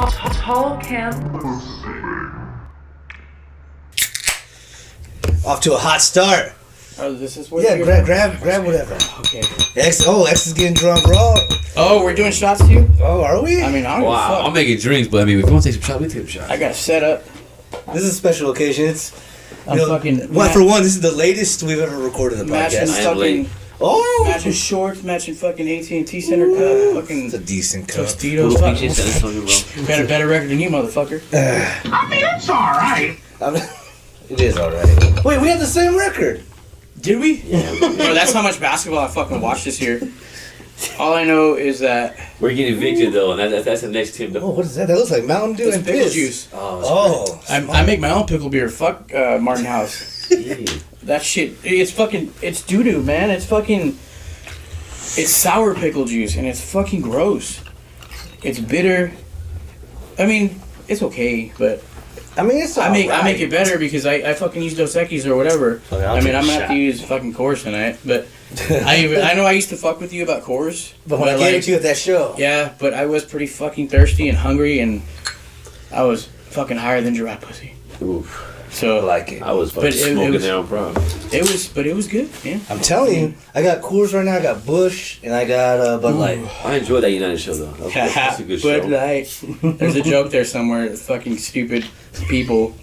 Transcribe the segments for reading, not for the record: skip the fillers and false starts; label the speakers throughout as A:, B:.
A: Tall Camp.
B: Off to a hot start.
C: Oh, this is what.
B: Yeah, grab whatever.
C: Okay.
B: X is getting drunk raw.
C: Oh, we're doing shots too.
B: Oh, are we?
C: I mean, I don't give a fuck.
D: I'm making drinks, but I mean, if you want to take some shots, we take some shots.
C: I got set up.
B: This is a special occasion. It's
C: I'm fucking.
B: Well, for one, this is the latest we've ever recorded the
C: Matching
B: podcast.
C: fucking.
B: Oh,
C: Matching shorts, matching fucking AT&T Center cup, fucking.
B: it's a decent cup.
C: Tostitos. Got a better record than you, motherfucker.
E: I mean, it's alright.
B: It is alright. Wait, we have the same record.
C: Did we? Yeah. Bro, that's how much basketball I fucking watched this year. All I know is that
D: We're getting evicted though, and that's the next team.
B: Oh, what is that? That looks like Mountain Dew
C: it's
B: and
C: pickle
B: piss.
C: juice.
B: Oh,
C: I make my own pickle beer. Fuck Martin House. That shit. It's fucking. It's doo doo, man. It's fucking. It's sour pickle juice, and it's fucking gross. It's bitter. I mean, it's okay, but
B: I mean, it's
C: I make it better because I fucking use Dos Equis or whatever.
B: Okay,
C: I mean, I'm gonna have to use fucking Coors tonight, but I know I used to fuck with you about Coors,
B: But when I gave it to you at that show,
C: yeah, but I was pretty fucking thirsty and hungry, and I was fucking higher than giraffe pussy.
D: Oof.
C: So
B: I like it.
D: I was fucking smoking there on prom.
C: It was good, yeah.
B: I'm telling you, I got Coors right now. I got Bush, and I got Bud Light.
D: I enjoyed that United show though. That's a good show.
C: Bud Light. There's a joke there somewhere. That fucking stupid people.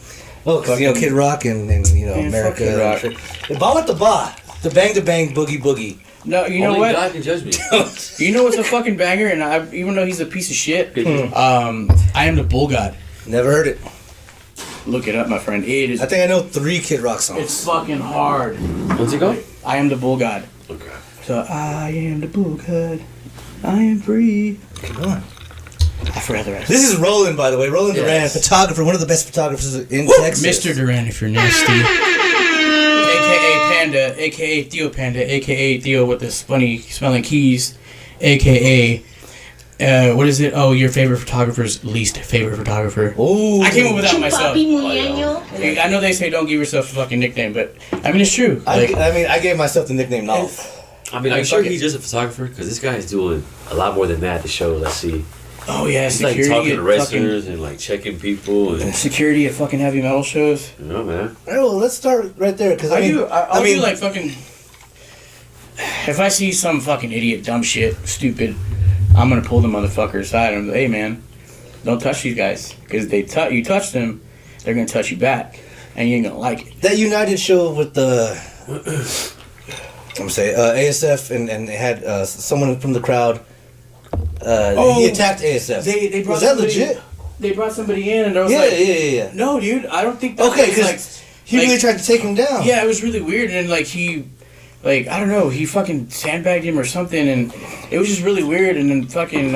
B: Oh, because Kid Rock and America.
C: Kid Rock.
B: The ba with the ba, the bang boogie boogie.
C: No, you know
D: Only
C: what?
D: God can judge me.
C: You know what's a fucking banger? And even though he's a piece of shit, I am the bull god.
B: Never heard it.
C: Look it up, my friend. It is.
B: I think I know 3 Kid Rock songs.
C: It's fucking hard.
D: What's it called?
C: I am the bull god.
D: Okay.
C: So I am the bull god. I am free.
B: Come on.
C: I forgot the rest.
B: This is Roland, by the way. Roland Duran,
D: Yes.
B: photographer, one of the best photographers in Texas.
C: Mr. Duran, if you're nasty. AKA Panda, AKA Theo Panda, AKA Theo with the funny smelling keys, AKA. What is it? Oh, your favorite photographer's least favorite photographer.
B: Oh,
C: I came up with that myself.
F: Papi Muñeño.
C: I know they say don't give yourself a fucking nickname, but I mean it's true.
B: I gave myself the nickname Nolf.
D: I mean, I'm sure he's just a photographer because this guy is doing a lot more than that at the show. Let's see.
C: Oh yeah,
D: He's like
C: security
D: talking
C: at
D: to wrestlers and like checking people and
C: security at fucking heavy metal shows.
D: you know, man.
B: All right, well, let's start right there because
C: I'll do like fucking. If I see some fucking idiot, dumb shit, stupid, I'm gonna pull the motherfucker aside and be like, hey man, don't touch these guys because you touch them, they're gonna touch you back, and you ain't gonna like it.
B: that United show with the I'm gonna say ASF and they had someone from the crowd. He attacked ASF.
C: They brought
B: was that
C: somebody-
B: legit?
C: They brought somebody in and I was
B: Yeah,
C: like,
B: yeah.
C: no, dude, I don't think that
B: Okay,
C: was,
B: because he really tried to take him down.
C: Yeah, it was really weird, and like I don't know, he fucking sandbagged him or something, and it was just really weird, and then fucking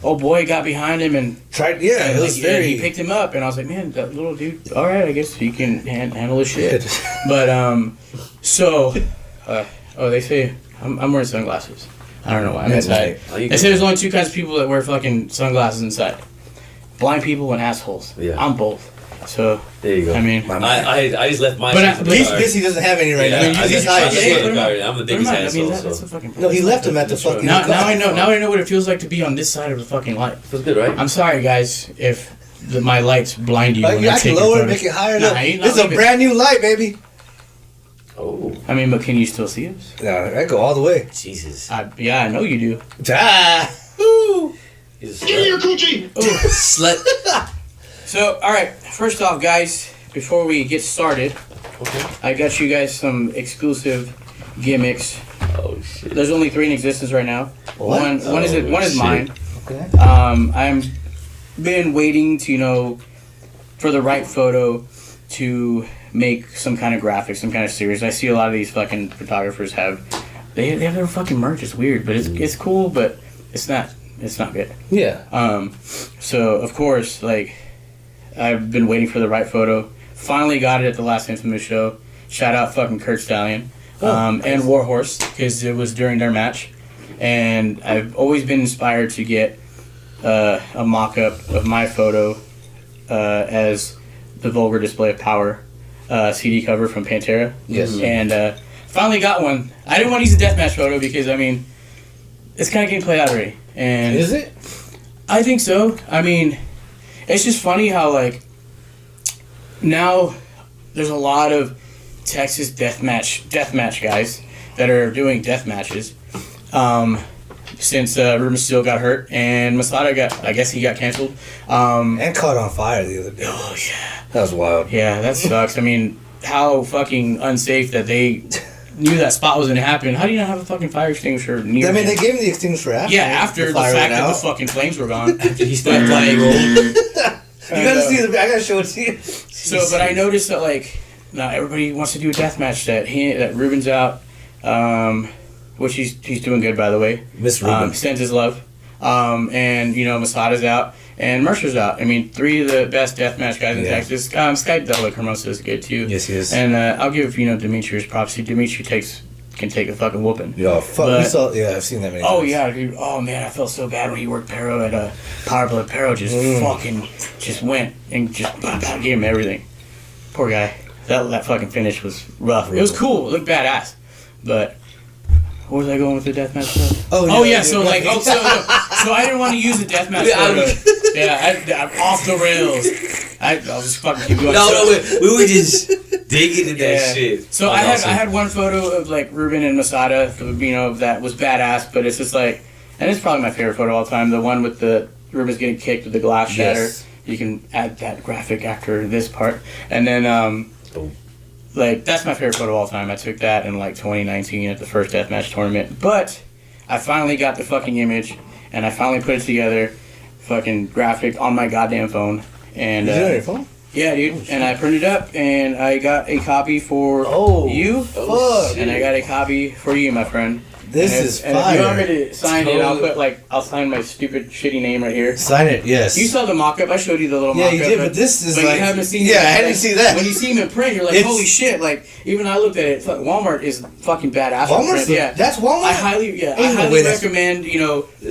C: old boy got behind him and
B: tried. Yeah, it was very.
C: He picked him up, and I was like, man, that little dude. All right, I guess he can handle his shit. But they say I'm wearing sunglasses. I don't know why. I'm inside. They say there's only 2 kinds of people that wear fucking sunglasses inside: blind people and assholes.
D: Yeah.
C: I'm both. So
D: There you go.
C: I mean,
D: I just left my.
C: But
B: He doesn't have any right now.
D: I
B: He's
D: just
B: high.
D: I'm the biggest asshole.
C: that's a
D: So
C: fucking.
B: No, he left him at the fucking.
C: Now I know. Now I know what it feels like to be on this side of the fucking light.
D: feels good, right?
C: I'm sorry, guys, if my lights blind you.
B: Like,
C: when
B: I can
C: take
B: lower it,
C: photos.
B: make it higher.
C: Nah,
B: This is a brand new light, baby.
D: Oh,
C: I mean, but can you still see us?
B: No, I go all the way.
D: Jesus.
C: Yeah, I know you do.
B: Woo!
D: He's a
E: Give me your
D: slut.
E: coochie.
D: Slut.
C: So, all right. First off, guys, before we get started,
D: Okay.
C: I got you guys some exclusive gimmicks.
D: Oh shit.
C: There's only 3 in existence right now.
B: What?
C: One is
D: Oh,
C: one is
D: shit.
C: mine.
B: Okay.
C: I'm been waiting to for the right photo to make some kind of graphic, some kind of series. I see a lot of these fucking photographers have they have their fucking merch. It's weird, but it's cool, but it's not good.
B: Yeah.
C: So of course, like, I've been waiting for the right photo. Finally got it at the last Infamous show. Shout out fucking Kurt Stallion and Warhorse, because it was during their match. And I've always been inspired to get a mock-up of my photo as the Vulgar Display of Power CD cover from Pantera.
B: Yes.
C: And finally got one. I didn't want to use a deathmatch photo because, I mean, it's kind of getting played out already. And
B: Is it?
C: I think so. I mean, it's just funny how, like, now there's a lot of Texas deathmatch guys that are doing death matches. Since Ruben Steele got hurt and Masada he got canceled.
B: And caught on fire the other day.
C: Oh, yeah.
B: That was wild.
C: Yeah, that sucks. I mean, how fucking unsafe that they knew that spot was going to happen. How do you not have a fucking fire extinguisher near
B: they gave him the extinguisher after.
C: Yeah, after the fact that the fucking flames were gone.
D: He started playing.
B: You gotta see I gotta show it to you.
C: So, but I noticed that, like, now everybody wants to do a deathmatch that Ruben's out, which he's doing good, by the way.
B: Miss Ruben.
C: Sends his love. And, Masada's out. And Mercer's out. I mean, 3 of the best deathmatch guys in Texas. Skype Delaware Hermosa is good, too.
B: Yes, he is.
C: And I'll give, Demetrius props. Demetrius can take a fucking whooping.
B: Yo, fuck. I've seen that many times.
C: Oh, yeah, dude. Oh, man, I felt so bad when he worked Pero at Power Play. Pero just went and just gave him everything. Poor guy. That fucking finish was rough. It was cool. It looked badass. But... Where was I going with the deathmatch stuff? So I didn't want to use the deathmatch photo. I'm off the rails. I'll just fucking keep going.
D: We were just digging into that shit.
C: So I had one photo of like Ruben and Masada, that was badass, but it's just like, and it's probably my favorite photo of all time. The one with the Ruben's getting kicked with the glass shatter. You can add that graphic after this part, and then like, that's my favorite photo of all time. I took that in, like, 2019 at the first deathmatch tournament. But I finally got the fucking image, and I finally put it together, fucking graphic, on my goddamn phone. And,
B: you did it on your phone?
C: Yeah, dude. And I printed it up, and I got a copy for you.
B: Fuck.
C: And I got a copy for you, my friend.
B: This is fire.
C: And if you want me to sign it, I'll sign my stupid shitty name right here.
B: Sign it, yes.
C: You saw the mock-up. I showed you the little mock-up.
B: Yeah, you did, but this is
C: but
B: like...
C: you haven't seen it.
B: Yeah, I hadn't seen that.
C: When you see him in print, you're like, holy shit. Like, even I looked at it. Walmart is fucking badass.
B: Walmart?
C: Yeah.
B: That's Walmart?
C: I highly recommend,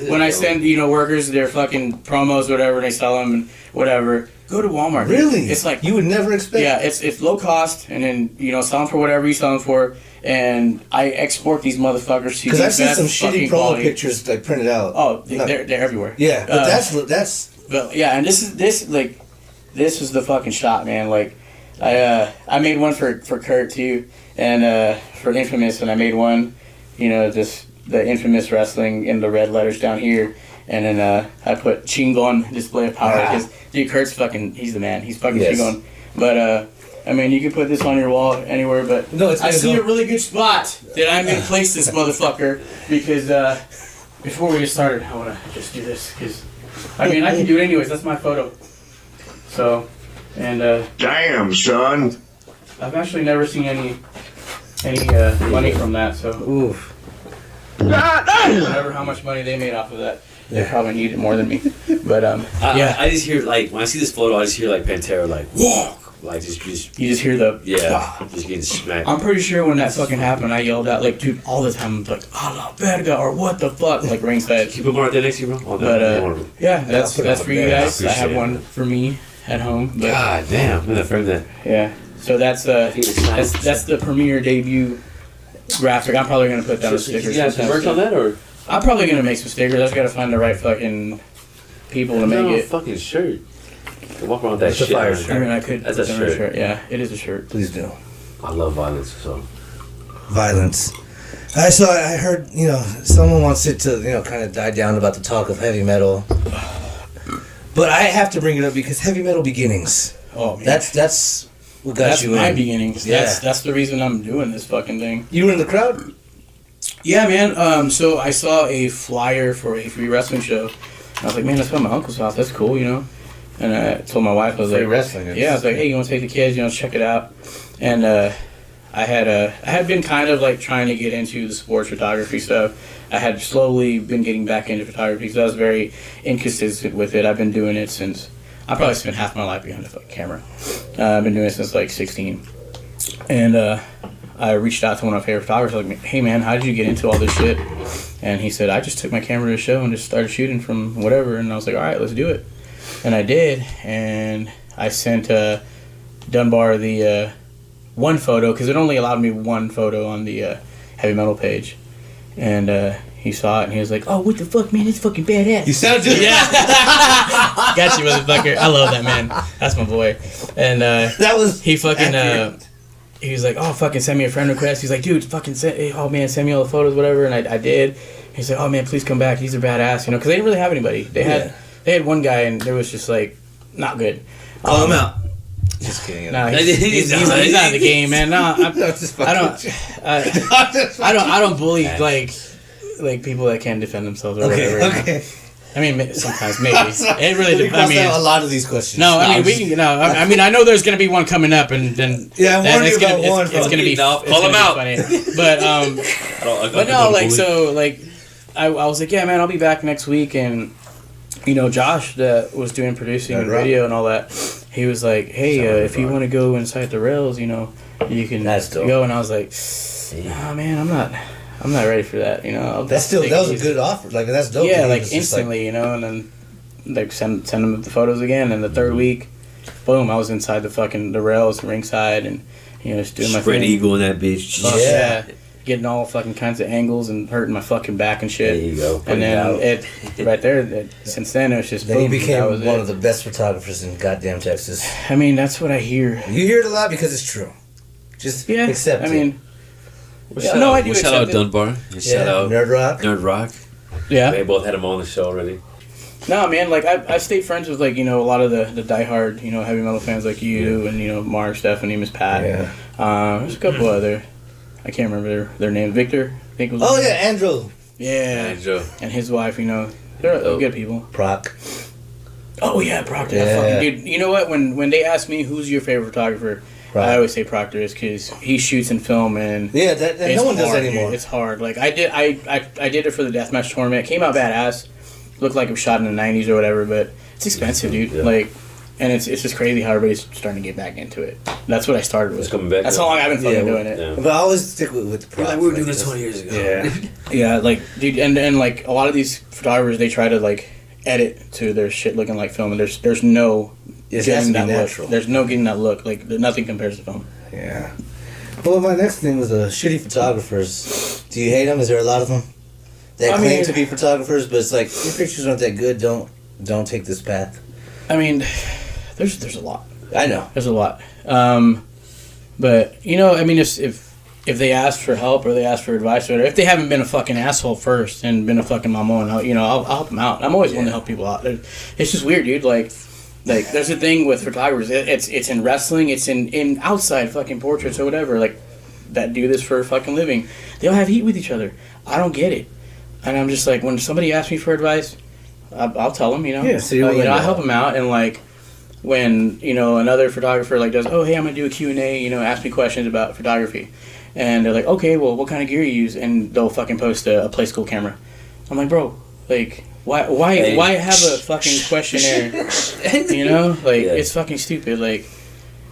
C: when I send, workers their fucking promos or whatever, and they sell them and whatever, go to Walmart.
B: Really?
C: It's like...
B: You would never expect...
C: Yeah, it's low cost, and then, sell them for whatever you sell them for. And I export these motherfuckers to
B: because I've seen some shitty promo pictures like printed out.
C: Oh, they're everywhere.
B: Yeah, but that's.
C: But yeah, and this is the fucking shot, man. Like, I made one for Kurt too, and for Infamous, and I made one, the Infamous wrestling in the red letters down here, and then I put Chingon display of power because dude, Kurt's fucking, he's the man. He's fucking Chingon, but. I mean, you can put this on your wall anywhere, but I see a really good spot that I'm going to place this motherfucker because before we get started, I want to just do this because, I mean, I can do it anyways. That's my photo. So, and...
E: Damn, son.
C: I've actually never seen any money from that, so...
B: Oof.
C: Whatever, how much money they made off of that. They probably need it more than me. But, yeah.
D: I just hear, like, when I see this photo, I just hear, like, Pantera, like, whoa! Like, you just hear
C: the...
D: Yeah, just getting smacked.
C: I'm pretty sure when that fucking happened, I yelled out, like, dude, all the time, like, "Allah, verga," or what the fuck, like, ringside.
D: Keep them right there next to you, bro.
C: But, yeah, that's for you guys. I have one for me at home. But,
D: God damn, I'm gonna frame that.
C: Yeah, so that's the premiere debut graphic. I'm probably gonna put down a sticker.
D: You have some merch on that, or?
C: I'm probably gonna make some stickers. I just gotta find the right fucking people to make it.
D: Fucking shirt. Walk around with that shit.
B: Fire shirt.
C: I mean, I could.
D: That's a shirt.
C: Yeah, it is a shirt.
B: Please do.
D: I love violence, so.
B: Violence. I heard, someone wants it to, kind of die down about the talk of heavy metal. But I have to bring it up because heavy metal beginnings.
C: Oh, man.
B: That's what got you in.
C: That's my beginnings.
B: Yeah.
C: That's the reason I'm doing this fucking thing.
B: You were in the crowd?
C: Yeah, man. So I saw a flyer for a free wrestling show. I was like, man, that's at my uncle's house. That's cool, And I told my wife, I was
B: free
C: like,
B: wrestling.
C: Yeah, I was like, hey, you want to take the kids, check it out. And I had been kind of like trying to get into the sports photography stuff. I had slowly been getting back into photography because I was very inconsistent with it. I've been doing it since, I probably spent half my life behind a fucking camera. I've been doing it since like 16. And I reached out to one of my favorite photographers, like, hey man, how did you get into all this shit? And he said, I just took my camera to a show and just started shooting from whatever. And I was like, all right, let's do it. And I did, and I sent Dunbar the one photo, because it only allowed me one photo on the heavy metal page. And he saw it and he was like, "Oh, what the fuck, man? It's fucking badass."
B: You sound just
C: Got you, motherfucker. I love that, man. That's my boy. And
B: that was
C: he fucking
B: accurate.
C: he was like, "Oh, fucking send me a friend request." He's like, "Dude, fucking send me all the photos, whatever." And I did. He's like, "Oh man, please come back. These are badass," because they didn't really have anybody. They had one guy and it was just like not good.
B: Call him out. Just kidding.
C: No, he's not in the game, man. No, I don't bully like people that can't defend themselves or whatever.
B: Okay.
C: I mean, sometimes maybe it really depends. I mean,
B: a lot of these questions.
C: No, I mean we can. No, I mean I know there's gonna be one coming up, and then
B: yeah, I'm wondering about one.
C: It's gonna be
D: call him out.
C: Funny. But no, like so, like I was like, yeah, man, I'll be back next week, and Josh that was doing producing and radio and all that, he was like, hey, if you want to go inside the rails, you can go, and I was like, nah, man, I'm not ready for that, that was a good offer, like that's dope. Yeah, like instantly, and then like send them the photos again, and the third week, boom, I was inside the rails, ringside, and just doing my
D: spread
C: thing.
D: eagle in that bitch.
C: Yeah. Getting all fucking kinds of angles and hurting my fucking back and shit.
D: There you go.
C: And then right there, since then it was just.
B: Then he became one of the best photographers in goddamn Texas.
C: I mean, that's what I hear.
B: You hear it a lot because it's true. Just accept it.
C: I mean,
D: I do. Shout out Dunbar. Shout out Nerd Rock.
C: Yeah.
D: They both had him on the show already.
C: No, man, like I stayed friends with a lot of the diehard heavy metal fans like you and Mark, Stephanie, Miss Pat.
B: Yeah.
C: There's a couple other. I can't remember their name. Victor, I think it was.
B: Oh yeah, Andrew.
C: Yeah.
D: Andrew.
C: And his wife, they're good people.
B: Proc.
C: Oh yeah, Proctor. Yeah. Fucking dude. You know what? When they ask me who's your favorite photographer, I always say Proctor is because he shoots and film and
B: that no one does that anymore.
C: Dude. It's hard. Like I did it for the deathmatch tournament. It came out badass. Looked like it was shot in the '90s or whatever, but it's expensive, dude. Yeah. Like. And it's just crazy how everybody's starting to get back into it. That's what I started with.
D: It's coming back.
C: That's how long I've been fucking doing it.
B: Yeah. But I always stick with the props.
D: Like we were doing this 20 years ago.
C: Yeah. Yeah, like, dude, and like, a lot of these photographers, they try to, like, edit to their shit looking like film, and there's no getting that look. There's no getting that look. Like, nothing compares to film.
B: Yeah. Well, my next thing was shitty photographers. Do you hate them? Is there a lot of them that claim to be photographers, but it's like, your pictures aren't that good, don't take this path?
C: I mean... There's a lot.
B: I know.
C: There's a lot. But, I mean, if they ask for help or they ask for advice or whatever, if they haven't been a fucking asshole first and been a fucking mamon, I'll help them out. I'm always willing to help people out. It's just weird, dude. Like there's a thing with photographers. It's in wrestling. It's in outside fucking portraits or whatever. Like, that do this for a fucking living. They all have heat with each other. I don't get it. And I'm just like, when somebody asks me for advice, I'll tell them,
B: Yeah, so
C: I help them out, and like, when another photographer does, oh hey, I'm gonna do a Q&A, ask me questions about photography, and they're like, okay, well, what kind of gear you use, and they'll fucking post a Play School camera. I'm like, bro, like, why have a fucking questionnaire? It's fucking stupid. Like,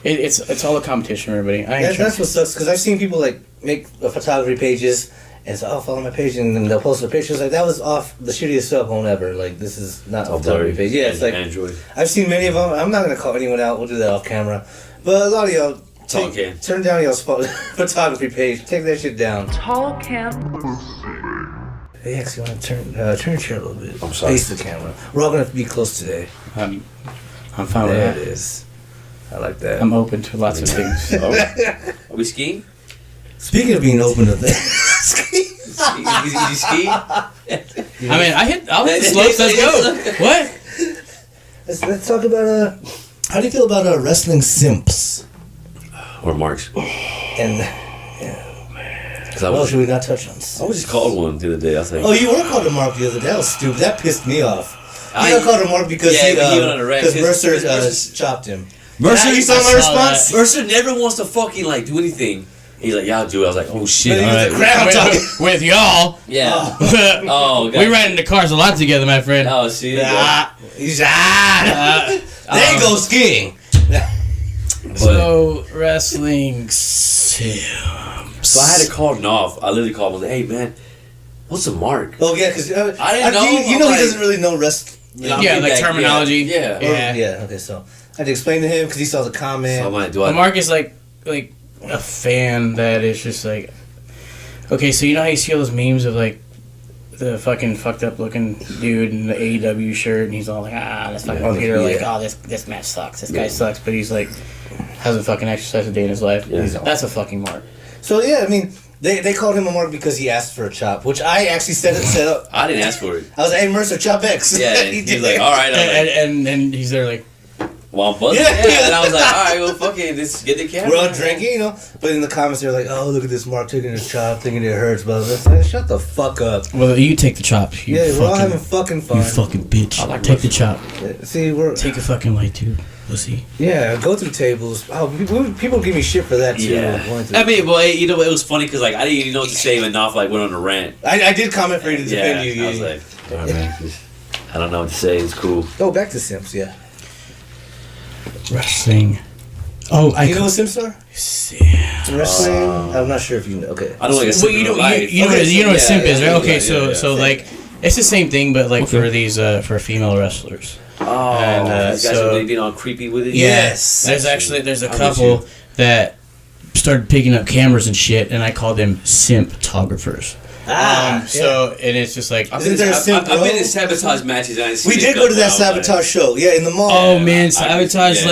C: it's all a competition, everybody.
B: That's what sucks, because I've seen people make photography pages. And so I'll follow my page, and then they'll post the pictures. Like, that was off the shittiest cell phone ever. Like, this is not a photography page. Yeah, it's like
D: Android.
B: I've seen many of them. I'm not gonna call anyone out. We'll do that off camera. But a lot of y'all turn down y'all's photography page. Take that shit down.
A: Tall camp.
B: Hey, actually, want to turn your chair a little bit.
D: I'm sorry.
B: Face the camera. We're all gonna have to be close today.
C: I'm fine with that.
B: There it is. I like that.
C: I'm open to lots of things.
D: Are we skiing?
B: Speaking of being open to things.
D: You ski?
C: I mean, I'll hit the slopes. Let's go. What?
B: Let's talk about how do you feel about wrestling Simps?
D: Or Marks?
B: And should we not touch on Simps?
D: I was just called one the other day. I was like,
B: oh, you were called a Mark the other day. That was stupid. That pissed me off. You got called a Mark because Mercer chopped him.
D: Mercer,
B: you saw my response?
D: Mercer never wants to fucking do anything. He's like, yeah, I'll do it. I was like, oh shit.
B: All right.
C: With y'all.
D: Yeah. Oh, God.
C: We ride in the cars a lot together, my friend.
D: Oh, see?
B: There you go skiing.
C: So, wrestling Simps.
D: So I had to call him off. I literally called him. I was like, hey, man, what's a mark?
B: Oh, yeah, because
D: I didn't know.
B: He doesn't really know wrestling.
C: Terminology.
D: Yeah.
B: Okay, so I had to explain to him because he saw the comment.
C: So Mark is like a fan that is just like, okay, so you know how you see all those memes of the the fucking fucked up looking dude in the AEW shirt, and he's all like, this fucking Peter, like, this match sucks. This guy sucks, but he's like, hasn't fucking exercised a day in his life. Yeah. That's a fucking mark.
B: So yeah, I mean, they called him a mark because he asked for a chop, which I actually set up.
D: I didn't ask for it.
B: I was like, hey, Mercer, chop X.
D: Yeah, he's like, all right.
C: And he's there like,
D: well, I'm buzzing. Yeah. And I was like, all right, well, fucking, just get the camera.
B: We're all drinking, you know. But in the comments, they're like, oh, look at this Mark taking his chop, thinking it hurts. But it's like, shut the fuck up.
C: Well, you take the chop.
B: We're all having fucking fun.
C: You fucking bitch. Take the chop.
B: See,
C: take a fucking light tube. Pussy.
B: Yeah, go through tables. Oh, people give me shit for that too.
D: Yeah. I mean, well, you know, it was funny because like I didn't even know what to say, and Knopf like went on a rant.
B: I did comment for you to defend you.
D: I was like, oh, man, I don't know what to say. It's cool.
B: Go back to Simps. Yeah.
C: Wrestling. Oh,
B: you know what Simps are?
C: Simps.
B: Wrestling. I'm not sure if you know. Okay.
D: I don't like a simp.
C: Well, you know what Simp is, right? Okay, so like it's the same thing, but like for these for female wrestlers.
D: Oh, and, these guys are really being all creepy with it.
B: Yes.
C: There's a couple that started picking up cameras and shit, and I call them simp-tographers. So and it's just like
D: I've been in Sabotage matches. And
B: we did go to that Sabotage show. Yeah, in the mall.
C: Oh man, Sabotage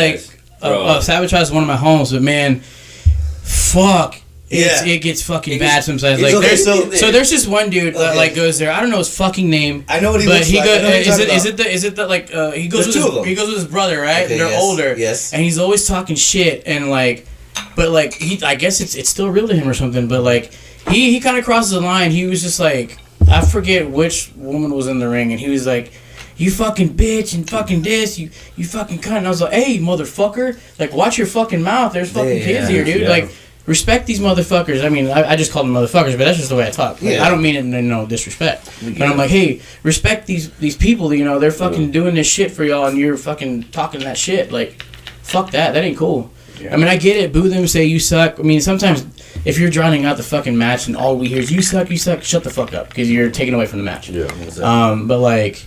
C: Sabotage is one of my homes, but man, fuck. It gets fucking bad sometimes. Like there's just one dude that like goes there. I don't know his fucking name.
B: I know what he looks like.
C: Is it the like he goes with his brother, right?
B: Okay,
C: they're older.
B: Yes.
C: And he's always talking shit and like, but like I guess it's still real to him or something. But like he kind of crosses the line. He was just like, I forget which woman was in the ring, and he was like, you fucking bitch and fucking this, you fucking cunt. And I was like, hey motherfucker, like watch your fucking mouth. There's fucking kids here, dude. Like. Respect these motherfuckers. I mean, I just call them motherfuckers, but that's just the way I talk. Like, I don't mean it in no disrespect. But I'm like, hey, respect these people. You know, they're fucking doing this shit for y'all, and you're fucking talking that shit. Like, fuck that. That ain't cool. Yeah. I mean, I get it. Boo them, say you suck. I mean, sometimes if you're drowning out the fucking match and all we hear is you suck, shut the fuck up because you're taking away from the match.
D: Yeah.
C: But like,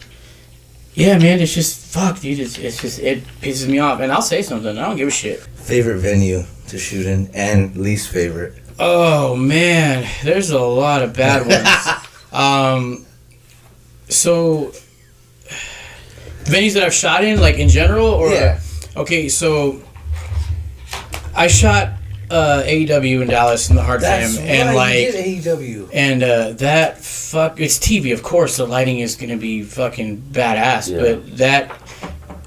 C: yeah, man, it's just fuck, dude. It's just it pisses me off, and I'll say something. I don't give a shit.
B: Favorite venue to shoot in and least favorite?
C: Oh man, there's a lot of bad ones. So venues that I've shot in, like in general, or okay, so I shot AEW in Dallas in the hard cam, and like
B: you did AEW,
C: and that it's TV, of course. The lighting is gonna be fucking badass, but that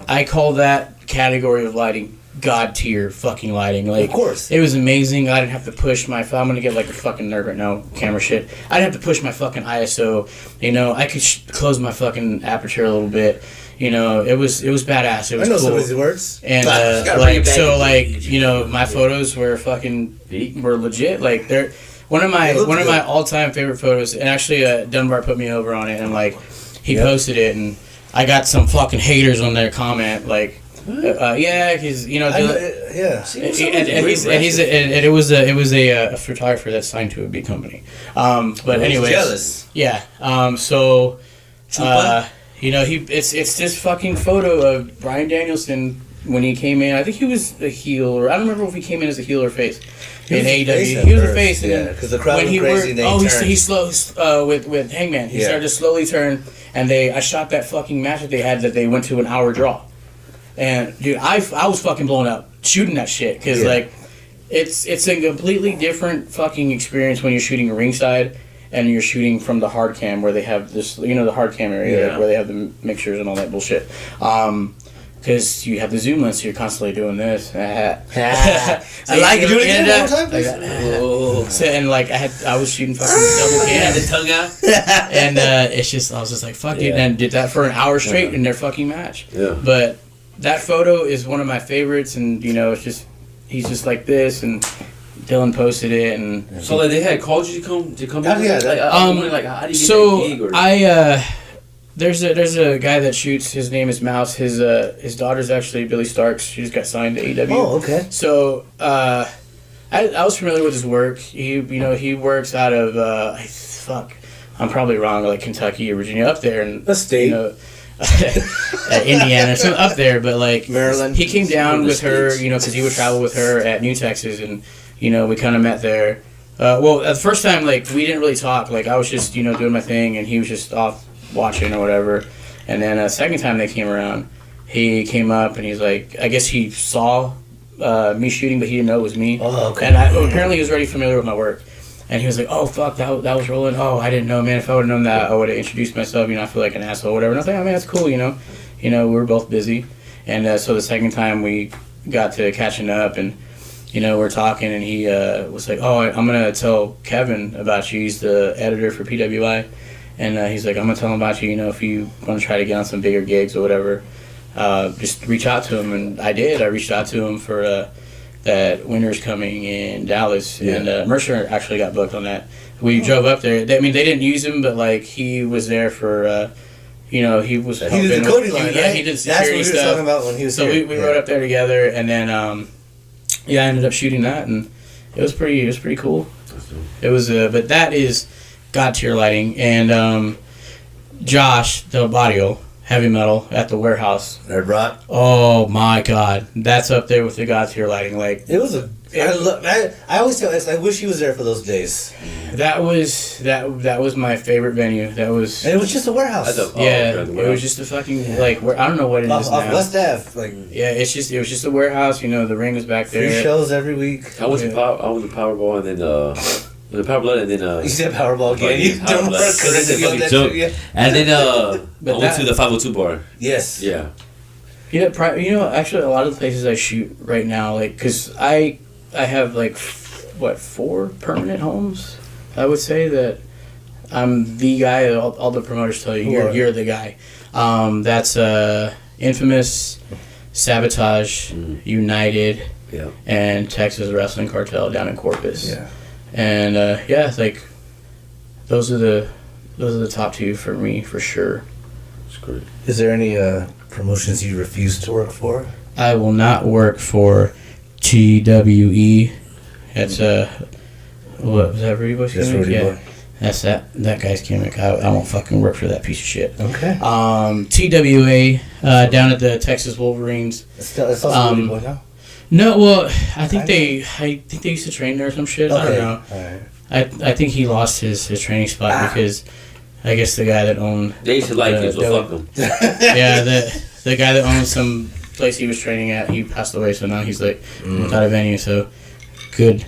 C: I call that category of lighting god tier fucking lighting. Like,
B: of course,
C: it was amazing. I didn't have to push my. I'm gonna get like a fucking nerd right now. Camera shit. I didn't have to push my fucking ISO. You know, I could close my fucking aperture a little bit. You know, it was badass. It was
B: I know
C: cool.
B: some of these words.
C: And you know, my photos were were legit. Like they're one of my all time favorite photos. And actually, Dunbar put me over on it, and like he posted it, and I got some fucking haters on their comment like. Because you know, it was a photographer that's signed to a big company. But anyways,
B: jealous.
C: Yeah. You know, it's this fucking photo of Bryan Danielson when he came in. I think he was a heel, or I don't remember if he came in as a heel or face. In AEW, he was a face.
B: Yeah, because the crowd went crazy.
C: He slowed with Hangman. He started to slowly turn, and I shot that fucking match that they had that they went to an hour draw. And dude, I was fucking blown up shooting that shit because like it's a completely different fucking experience when you're shooting ringside and you're shooting from the hard cam where they have this, you know, the hard cam area where they have the mixers and all that bullshit. Because you have the zoom lens, so you're constantly doing this. So
B: I like it. Do it again one time, please.
C: So, and like I was shooting fucking double cam.
D: The tongue out.
C: And it's just I was just like fuck it, and did that for an hour straight in their fucking match.
D: Yeah.
C: But that photo is one of my favorites, and you know, it's just he's just like this, and Dylan posted it, and
D: so like they had called you to come.
B: Yeah.
D: How do you get that gig?
C: There's a guy that shoots. His name is Mouse. His daughter's actually Billy Starks. She just got signed to AEW.
B: Oh, okay.
C: So I was familiar with his work. He works out of I'm probably wrong, like Kentucky or Virginia, up there, and
B: a state.
C: You know, Indiana, so up there, but like
B: Maryland.
C: He came down with her, you know, because he would travel with her at New Texas, and you know, we kind of met there. Well, the first time, like, we didn't really talk. Like, I was just, doing my thing, and he was just off watching or whatever. And then second time they came around, he came up, and he's like, I guess he saw me shooting, but he didn't know it was me.
B: Oh, okay.
C: And apparently he was already familiar with my work. And he was like, oh, fuck, that was Roland. Oh, I didn't know, man. If I would have known that, I would have introduced myself. I feel like an asshole or whatever. And I was like, oh, man, that's cool, we were both busy. And so the second time we got to catching up, and we're talking, and he was like, oh, I'm going to tell Kevin about you. He's the editor for PWI. And he's like, I'm going to tell him about you, if you want to try to get on some bigger gigs or whatever, just reach out to him. And I did. I reached out to him for that Winter's Coming in Dallas. Yeah. And Mercer actually got booked on that. We drove up there. They didn't use him, but, like, he was there for... he was helping.
B: He did the Cody line,
C: yeah,
B: right?
C: he did security
B: That's what we were
C: stuff.
B: talking about when he was
C: so
B: here.
C: we rode up there together, and then I ended up shooting that, and it was pretty cool. It was but that is God tier lighting, and Josh Del Barrio, heavy metal at the warehouse.
B: Nerd Rock.
C: Oh my God, that's up there with the God tier lighting. Like
B: It was I always tell I wish he was there for those days.
C: that was my favorite venue. That was.
B: And it was just a warehouse.
C: It was just a fucking like I don't know what it is
B: off
C: now.
B: West Ave, like
C: it was just a warehouse. The ring was back there.
B: free shows every week.
D: I was the Powerball, and then the Powerball, and then
B: You said Powerball again. You don't work
D: That's a
B: on
D: fucking
B: that
D: joke.
B: too, yeah.
D: And then I went to the 502 bar.
B: Yes.
D: Yeah.
C: Actually, a lot of the places I shoot right now, like, because I have, like, 4 permanent homes? I would say that I'm the guy, all the promoters tell you, you're the guy. That's Infamous, Sabotage, United, and Texas Wrestling Cartel down in Corpus.
B: Yeah.
C: And, like, those are the top 2 for me, for sure.
D: That's great.
B: Is there any promotions you refuse to work for?
C: I will not work for TWE. That's what was that, Rudy Boy's
B: That's
C: gimmick?
B: Rudy Boy.
C: That's that guy's gimmick. I won't fucking work for that piece of shit.
B: Okay.
C: TWA down at the Texas Wolverines.
B: It's also Rudy Boy now?
C: No, well, I think they used to train there or some shit.
B: Okay.
C: I don't know.
B: All right.
C: I think he lost his training spot because I guess the guy that owned
D: They used to like him, so fuck them.
C: yeah, the guy that owned some place he was training at, he passed away, so now he's like without a venue, so good.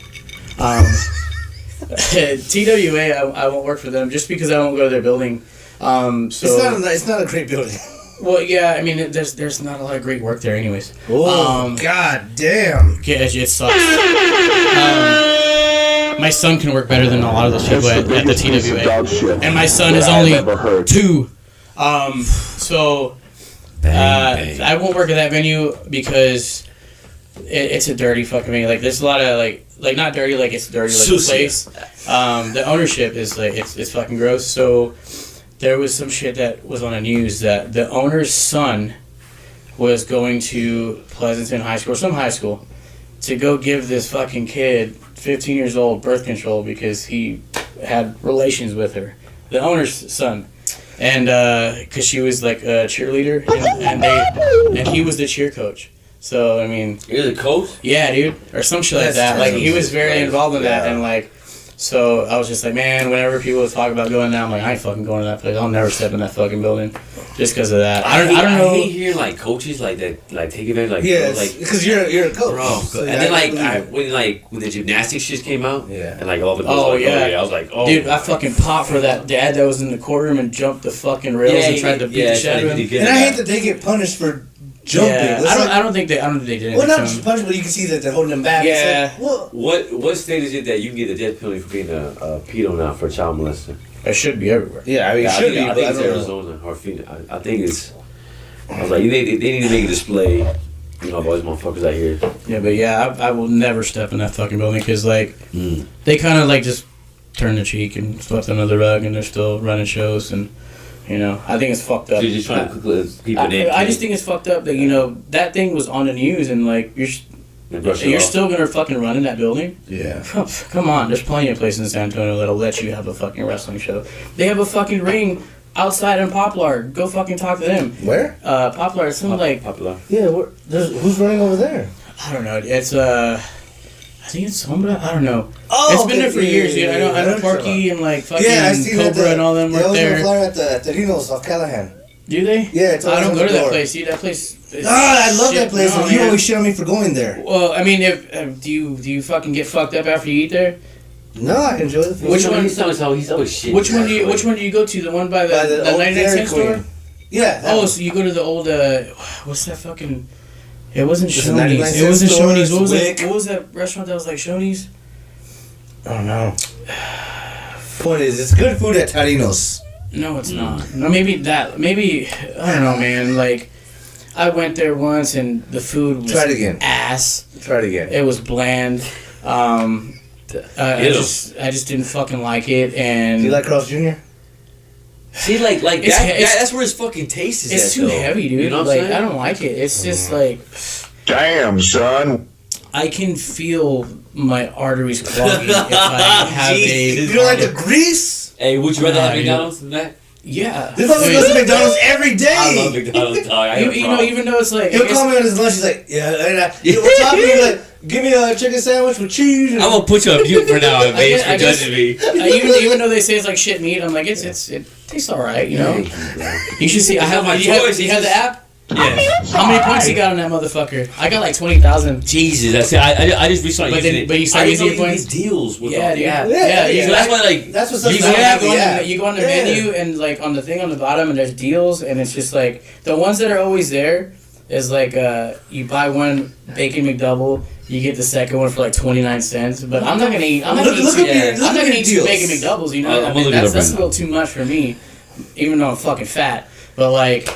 C: TWA, I won't work for them just because I won't go to their building. So
B: it's not a great building.
C: Well, yeah, I mean, there's not a lot of great work there, anyways.
B: Oh, god damn!
C: Yeah, it sucks. My son can work better than a lot of those people at the TWA, and my son is only 2. So
D: Bang.
C: I won't work at that venue because it's a dirty fucking venue. Like, there's a lot of like not dirty, like it's dirty like the place. The ownership is like it's fucking gross. So there was some shit that was on the news that the owner's son was going to Pleasanton High School or some high school to go give this fucking kid 15 years old birth control because he had relations with her, the owner's son. And because she was like a cheerleader, and he was the cheer coach. So I mean,
D: You're the coach?
C: yeah, dude, or some shit like that. Like he was very involved in that, and like, so I was just like, man, whenever people talk about going there, I'm like, I ain't fucking going to that place. I'll never step in that fucking building, just because of that. I don't know.
D: I hate hearing like coaches like that, like take advantage, like
B: Yeah,
D: like
B: because you're a coach,
D: bro.
B: So
D: And then when the gymnastics shit came out,
B: Yeah.
D: and like all the girls I was like, oh,
C: Dude, I fucking popped for that dad that was in the courtroom and jumped the fucking rails and tried to beat the shit out of him.
B: And I hate that they get punished for jumping.
C: Yeah, I don't think they did
B: Well,
C: anything
B: not
C: to
B: just
C: him.
B: punishment, but you can see that they're holding them back.
C: Yeah.
B: It's like, well,
D: what state is it that you can get the death penalty for being a pedo now for child molester?
C: It should be everywhere.
B: yeah, I mean, it
D: I
B: should
D: think,
B: be,
D: I
B: but
D: think
B: I
D: it's
B: don't know.
D: Arizona or Phoenix. I think it's. I was like, they need to make a display. Of all these motherfuckers out here.
C: Yeah, but yeah, I will never step in that fucking building because like they kind of like just turn the cheek and swept under the rug and they're still running shows and I think it's fucked up.
D: You're just trying to keep it in.
C: I just think it's fucked up that that thing was on the news and like you're still gonna fucking run in that building.
B: Yeah.
C: Come on, there's plenty of places in San Antonio that'll let you have a fucking wrestling show. They have a fucking ring outside in Poplar. Go fucking talk to them.
B: Where?
C: Poplar. It's something like
D: popular.
B: Yeah, who's running over there?
C: I don't know. It's I think it's Sombra. I don't know.
B: Oh,
C: it's been there for years, dude. I know Parky and like fucking Cobra and all them work there.
B: They always at the Reno's off Callahan.
C: Do they?
B: Yeah, it's
C: I don't go to that
B: door.
C: place. See, that place.
B: I love that place.
C: No,
B: you always shit on me for going there.
C: Well, I mean, if do you fucking get fucked up after you eat there?
B: No, I enjoy the food.
C: Which one?
D: He's always shit.
C: Which one do you go to? The one by the 99-cent store?
B: Yeah.
C: Oh, so you go to the old what's that fucking? It wasn't
B: Just a
C: Shoney's.
B: 99-cent
C: It wasn't
B: store,
C: Shoney's.
B: Wick.
C: What was that restaurant that was like Shoney's?
B: I don't know. Point is, it's good food at Tarino's.
C: No, it's not. No, maybe I don't know, man. Like, I went there once and the food was
B: Try it again.
C: ass.
B: Try it again.
C: It was bland. I just didn't fucking like it. And
B: Do you like Carl's Jr.?
D: See, that's where his fucking taste is.
C: it's too heavy, dude.
D: You know what
C: like,
D: I'm saying?
C: I don't like it. It's just like
E: Damn, son.
C: I can feel my arteries clogging if I have
B: You don't like the grease?
D: Hey, would you rather have
C: Nah,
D: McDonald's than that?
C: Yeah.
B: This motherfucker goes to McDonald's every day.
D: I love McDonald's, dog.
C: You know, even though it's like
B: He'll call me on his lunch. He's like, yeah, we're talking. He's like, give me a chicken sandwich with cheese.
D: I'm gonna put you on mute for now, Bates, for judging me.
C: even though they say it's like shit meat, I'm like it tastes alright, you know. You should see. I have my choice. You have the app.
D: Yes.
C: How many points you got on that motherfucker? I got like 20,000.
D: Jesus, that's it. I just restarted using it.
C: But you start using your points.
D: Deals with
C: Yeah,
D: all the
C: yeah,
D: app.
C: yeah.
D: So that's why, like,
B: That's what's up.
C: You go on the menu and like on the thing on the bottom and there's deals and it's just like the ones that are always there is like you buy one bacon McDouble, you get the second one for like 29 cents. But I'm not gonna eat. I'm not gonna eat two bacon McDoubles. You know, that's a little too much for me, even though I'm fucking fat. But like.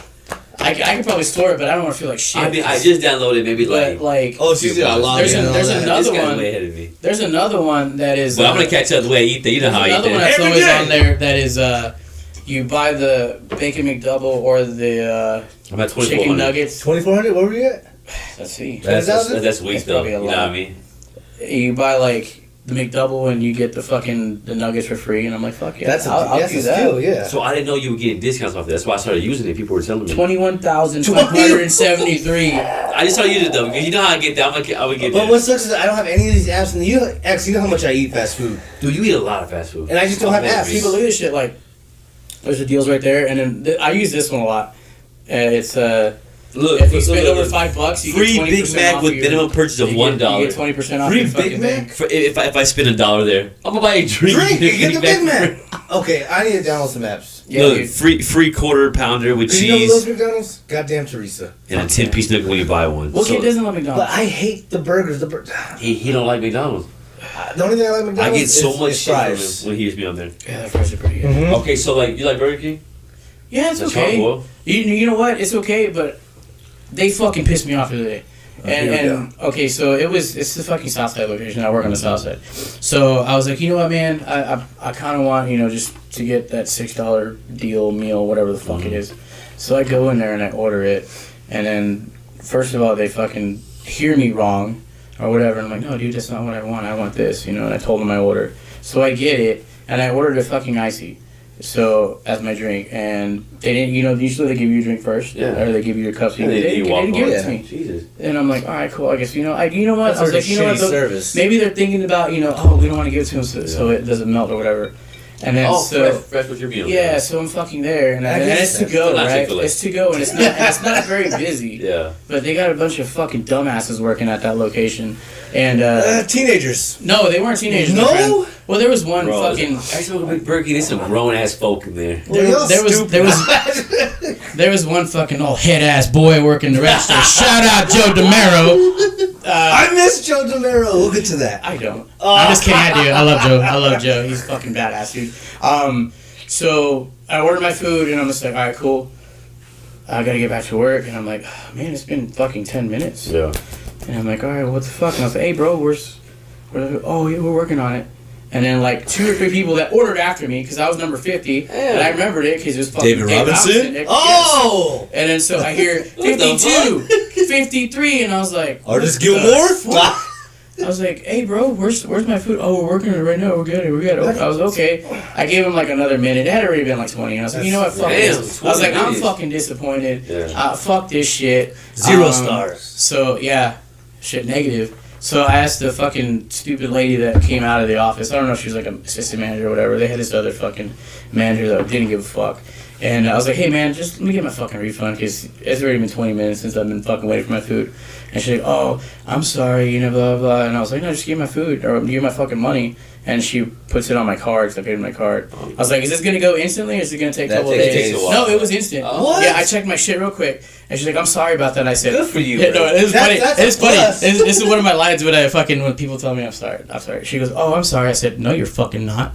C: I could probably store it, but I don't want to feel like shit.
D: I mean, I just downloaded maybe like.
B: Oh, she's got a lot.
C: There's another one.
D: Way ahead of me.
C: There's another one that is.
D: But I'm gonna catch up the way I eat that. You know how I eat
C: another one
D: that.
C: that's always on there that is you buy the bacon McDouble or the
D: I'm at 2400.
C: chicken nuggets.
B: 2,400. Where were you at?
C: Let's see.
D: That's weak though.
C: probably a
D: You know
C: lot.
D: what I mean?
C: You buy like the McDouble and you get the nuggets for free, and I'm like, fuck yeah, I'll do that.
B: Steal, yeah.
D: So I didn't know you were getting discounts off that. That's why I started using it. People were telling me.
C: 21,573.
D: I just started using it though because you know how I get that. I would get
B: But
D: that.
B: what sucks is I don't have any of these apps, and you know how much I eat fast food,
D: Dude, you eat a lot of fast food.
B: and I just don't have apps.
C: People look at this shit like, there's the deals right there, and then I use this one a lot. It's
D: Look,
C: if you spend over $5, you
D: free
C: get 20%
D: Big Mac
C: off
D: with
C: your,
D: minimum purchase of $1.
C: You get 20% off
B: Free
C: your fucking
B: Big Mac?
C: thing.
D: If I spend $1 there, I'm gonna buy a drink.
B: Get the Big Mac. Okay, I need to download some apps.
C: Yeah,
D: Look,
C: dude.
D: free quarter pounder with
B: You know
D: cheese
B: those McDonald's? Goddamn Teresa.
D: and a 10-piece nugget when you buy one.
C: What
D: So,
C: kid doesn't love
B: But
C: McDonald's?
B: I hate the burgers.
D: he don't like McDonald's.
B: The only thing I like McDonald's
D: I get so much
B: is
D: shit from
B: fries.
D: him when he hears me on there.
C: Yeah, that fries are pretty good.
B: Mhm.
D: Okay, so like you like Burger King?
C: Yeah, it's
D: That's
C: okay.
D: hard, boy.
C: You know what? It's okay, but they fucking pissed me off the other day. And okay, so it's the fucking Southside location. I work on the Southside. So I was like, you know what, man? I kind of want, just to get that $6 deal meal, whatever the fuck it is. So I go in there and I order it. And then, first of all, they fucking hear me wrong or whatever. And I'm like, no, dude, that's not what I want. I want this, And I told them my order. So I get it, and I ordered a fucking icy. So as my drink, and they didn't. Usually they give you a drink first, or they give you your cup. So they didn't give it to me.
D: Jesus.
C: And I'm like, all right, cool. I guess you know what?
B: That's
C: I was like, you know what?
B: service.
C: Maybe they're thinking about oh, we don't want to give it to them so it doesn't melt or whatever. And then
D: fresh with your meal.
C: yeah, so I'm fucking there, and it's to go, right? It's to go, and it's not very busy.
D: Yeah.
C: But they got a bunch of fucking dumbasses working at that location, and
B: teenagers.
C: no, they weren't teenagers.
B: No?
C: my friend. Well, there was one fucking.
D: I smoke a big Burger King. There's some grown ass folk in there.
C: There was one fucking old head ass boy working the register. Shout out Joe DeMero.
B: I miss Joe DeMero. We'll get to that.
C: I don't. I'm just kidding. I do. I love Joe. He's fucking badass, dude. So I ordered my food and I'm just like, all right, cool. I gotta get back to work, and I'm like, oh, man, it's been fucking 10 minutes.
D: Yeah.
C: And I'm like, all right, what the fuck? And I was like, hey, bro, we're working on it. And then like 2 or 3 people that ordered after me because I was number 50, and I remembered it because it was fucking
B: David Robinson?
C: Yes.
B: Oh!
C: And then so I hear 52, 53, and I was like,
B: Artist Gilmore?
C: I was like, hey, bro, where's my food? Oh, we're working on it right now. We're good. I was okay. I gave him like another minute. It had already been like 20. And I was like, you know what? Fuck this. I was like, I'm fucking disappointed.
D: Yeah.
C: Fuck this shit.
B: 0 stars.
C: So, yeah. Shit, negative. So I asked the fucking stupid lady that came out of the office. I don't know if she was like an assistant manager or whatever. They had this other fucking manager that didn't give a fuck. And I was like, hey man, just let me get my fucking refund because it's already been 20 minutes since I've been fucking waiting for my food. And she's like, oh, I'm sorry, you know, blah, blah, blah. And I was like, no, just give me my food or give me my fucking money. And she puts it on my card, so I paid with my card. I was like, is this going to go instantly or is it going to take a couple of days? No, it was instant.
B: What?
C: Yeah, I checked my shit real quick. And she's like, I'm sorry about that. And I said,
B: good for you.
C: Yeah, no, it was funny. It's funny.
B: Plus.
C: This is one of my lines when people tell me I'm sorry. I'm sorry. She goes, oh, I'm sorry. I said, no, you're fucking not.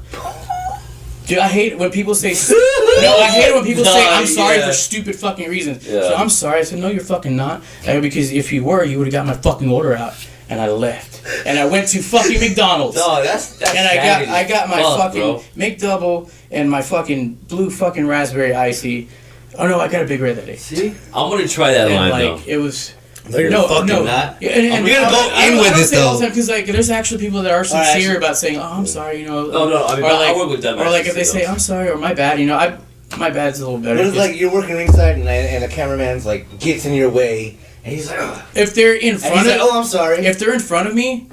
C: Dude, I hate it when people say say I'm sorry for stupid fucking reasons. Yeah. So I'm sorry. I said, no, you're fucking not. Because if you were, you would have got my fucking order out. And I left. And I went to fucking McDonald's.
D: No, that's
C: and I got my fucking McDouble and my fucking blue fucking raspberry icy. Oh no, I got a big red that day.
D: See? I'm gonna try that line though.
C: It was
B: No, you're fucking not.
C: Yeah, and
B: we're gonna go in with this though.
C: Because like, there's actually people that are sincere about saying, "Oh, I'm sorry," you know.
D: No. I mean, I work with them.
C: Or like if they say, "I'm sorry," or "My bad," you know, my bad's a little better.
B: But it's like you're working ringside and a cameraman's like gets in your way and he's like, ugh.
C: If they're in front of,
B: oh, I'm sorry.
C: If they're in front of me,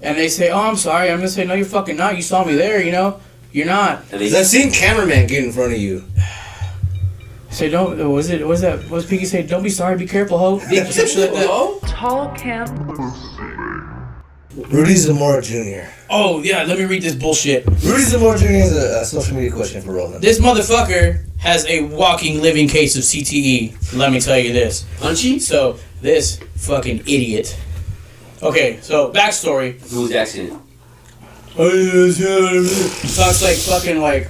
C: and they say, "Oh, I'm sorry," I'm gonna say, "No, you're fucking not. You saw me there, you know. You're not."
B: Because I've seen cameraman get in front of you.
C: Say don't. Was Piggy say? Don't be sorry. Be careful, ho. Some shit like that.
A: Tall camp.
B: Rudy Zamora Jr.
C: Oh yeah, let me read this bullshit.
B: Rudy Zamora Jr. has a social media question for Roland.
C: This motherfucker has a walking, living case of CTE. Let me tell you this.
D: Punchy?
C: So this fucking idiot. Okay, so backstory.
D: Who's accent?
C: Talks like fucking like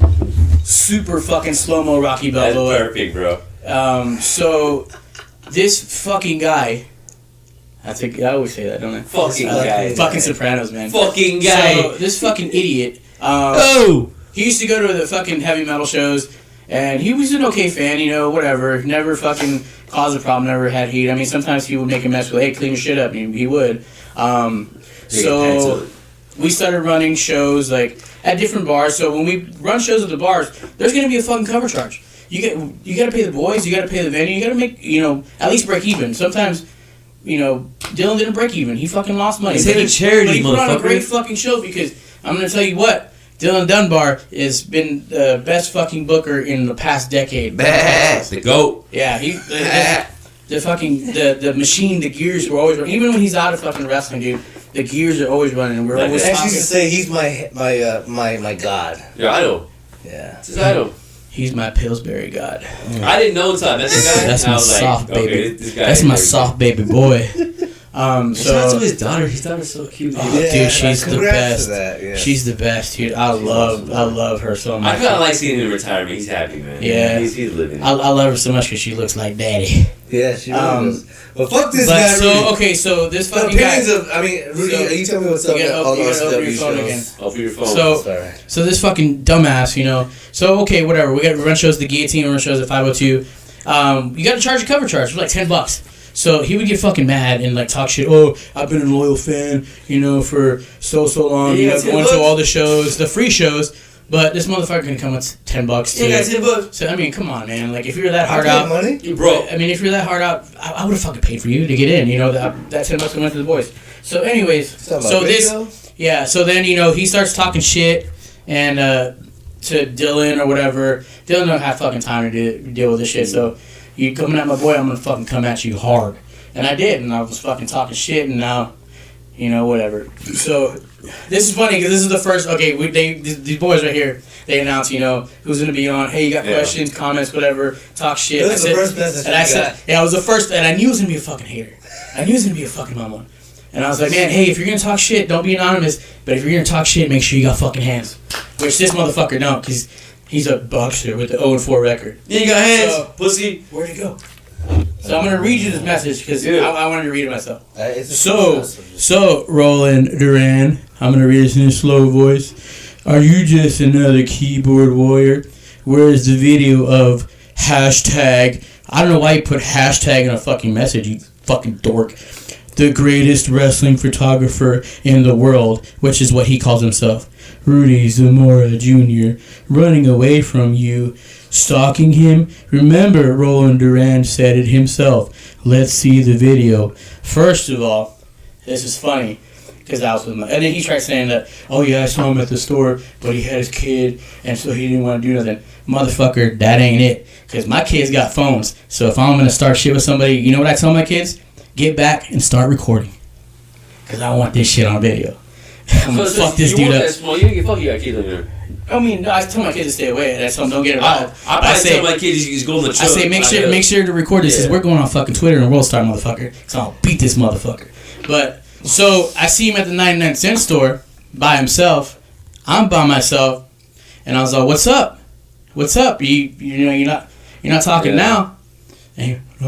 C: super fucking slow-mo Rocky Balboa.
D: That's perfect, bro.
C: So this fucking guy, I think I always say that, don't I?
D: Fucking guy.
C: Fucking Sopranos, man.
D: Fucking guy.
C: So this fucking idiot.
D: Oh.
C: He used to go to the fucking heavy metal shows, and he was an okay fan, you know, whatever. Never fucking caused a problem. Never had heat. I mean, sometimes he would make a mess with, hey, clean your shit up. And he would. So we started running shows like at different bars. So when we run shows at the bars, there's gonna be a fucking cover charge. You gotta pay the boys. You gotta pay the venue. You gotta make at least break even. Sometimes. Dylan didn't break even. He fucking lost money.
D: He's had a charity,
C: but he put on a
D: motherfucker.
C: great fucking show because I'm gonna tell you what, Dylan Dunbar has been the best fucking booker in the past decade.
D: The GOAT.
C: Yeah, the machine, the gears were always running. Even when he's out of fucking wrestling, dude, the gears are always running. And we're always
B: I
C: talking.
B: used to say he's my god.
D: Your idol.
B: Yeah.
D: It's his idol.
C: He's my Pillsbury god.
D: I didn't know until I met the guy.
C: That's my soft baby.
D: Okay, this guy
C: That's my soft baby boy.
D: Shout out to his daughter. His daughter's so cute.
C: Dude, she's the best.
B: Yeah.
C: She's the best, dude. I love her so much.
D: I kind of like seeing him in retirement. He's happy, man.
C: Yeah.
D: He's living.
C: I love her so much because she looks like daddy.
B: Yeah, she really does. But fuck this
C: But
B: guy, Rudy.
C: okay, so this
B: The
C: fucking guy.
B: opinions of, Rudy, you tell me what's up
C: You
B: with
C: gotta
B: all
C: open
B: those
C: your
B: CW
C: phone
B: shows.
C: again.
D: Open your phone.
B: Sorry.
C: So this fucking dumbass, So okay, whatever. We run shows at the Guillotine, we run shows at 502. You got to charge a cover charge for like $10. So he would get fucking mad and like talk shit. Oh, I've been a loyal fan, for so long.
D: Yeah,
C: Going to all the shows, the free shows. But this motherfucker can come with $10 too.
D: Yeah, $10.
C: So I mean, come on, man. Like if you're that hard out,
B: money,
D: bro.
C: I mean, if you're that hard out, I would have fucking paid for you to get in. That $10 went to the boys. So anyways, so then he starts talking shit and to Dylan or whatever. Dylan don't have fucking time to deal with this shit. So you coming at my boy, I'm gonna fucking come at you hard. And I did, and I was fucking talking shit, and now, whatever. So this is funny because this is the first. Okay, these boys right here. They announce, who's gonna be on. Hey, you got questions, comments, whatever. Talk shit.
B: This is the first message
C: and I said, yeah, it was the first, and I knew it was gonna be a fucking hater. I knew it was gonna be a fucking mama. And I was like, man, hey, if you're gonna talk shit, don't be anonymous. But if you're gonna talk shit, make sure you got fucking hands. Which this motherfucker don't, because he's a boxer with the 0-4 record.
D: Yeah, you got hands, pussy.
C: Where'd he go? So I'm gonna read you this message because I wanted to read it myself. So Roland Duran, I'm gonna read this in a slow voice. Are you just another keyboard warrior? Where's the video of hashtag? I don't know why you put hashtag in a fucking message, you fucking dork. The greatest wrestling photographer in the world, which is what he calls himself. Rudy Zamora Jr. running away from you, stalking him. Remember, Roland Duran said it himself. Let's see the video. First of all, this is funny. because I was with my. And then he tried saying that, oh yeah, I saw him at the store, but he had his kid, and so he didn't want to do nothing. Motherfucker, that ain't it. Because my kids got phones, so if I'm gonna start shit with somebody, you know what I tell my kids? Get back and start recording. Because I want this shit on video. I'm gonna fuck this dude up.
D: You ain't get fuck, you got kids on there.
C: I mean, I tell my kids to stay away. That's something. Don't get involved.
D: I say tell my kids you just go on the truck.
C: I say make sure to record this. Because we're going on fucking Twitter and World Star, motherfucker. So I'll beat this motherfucker. But so I see him at the 99-cent store by himself. I'm by myself, and I was like, "What's up? What's up? You know you're not talking now." And I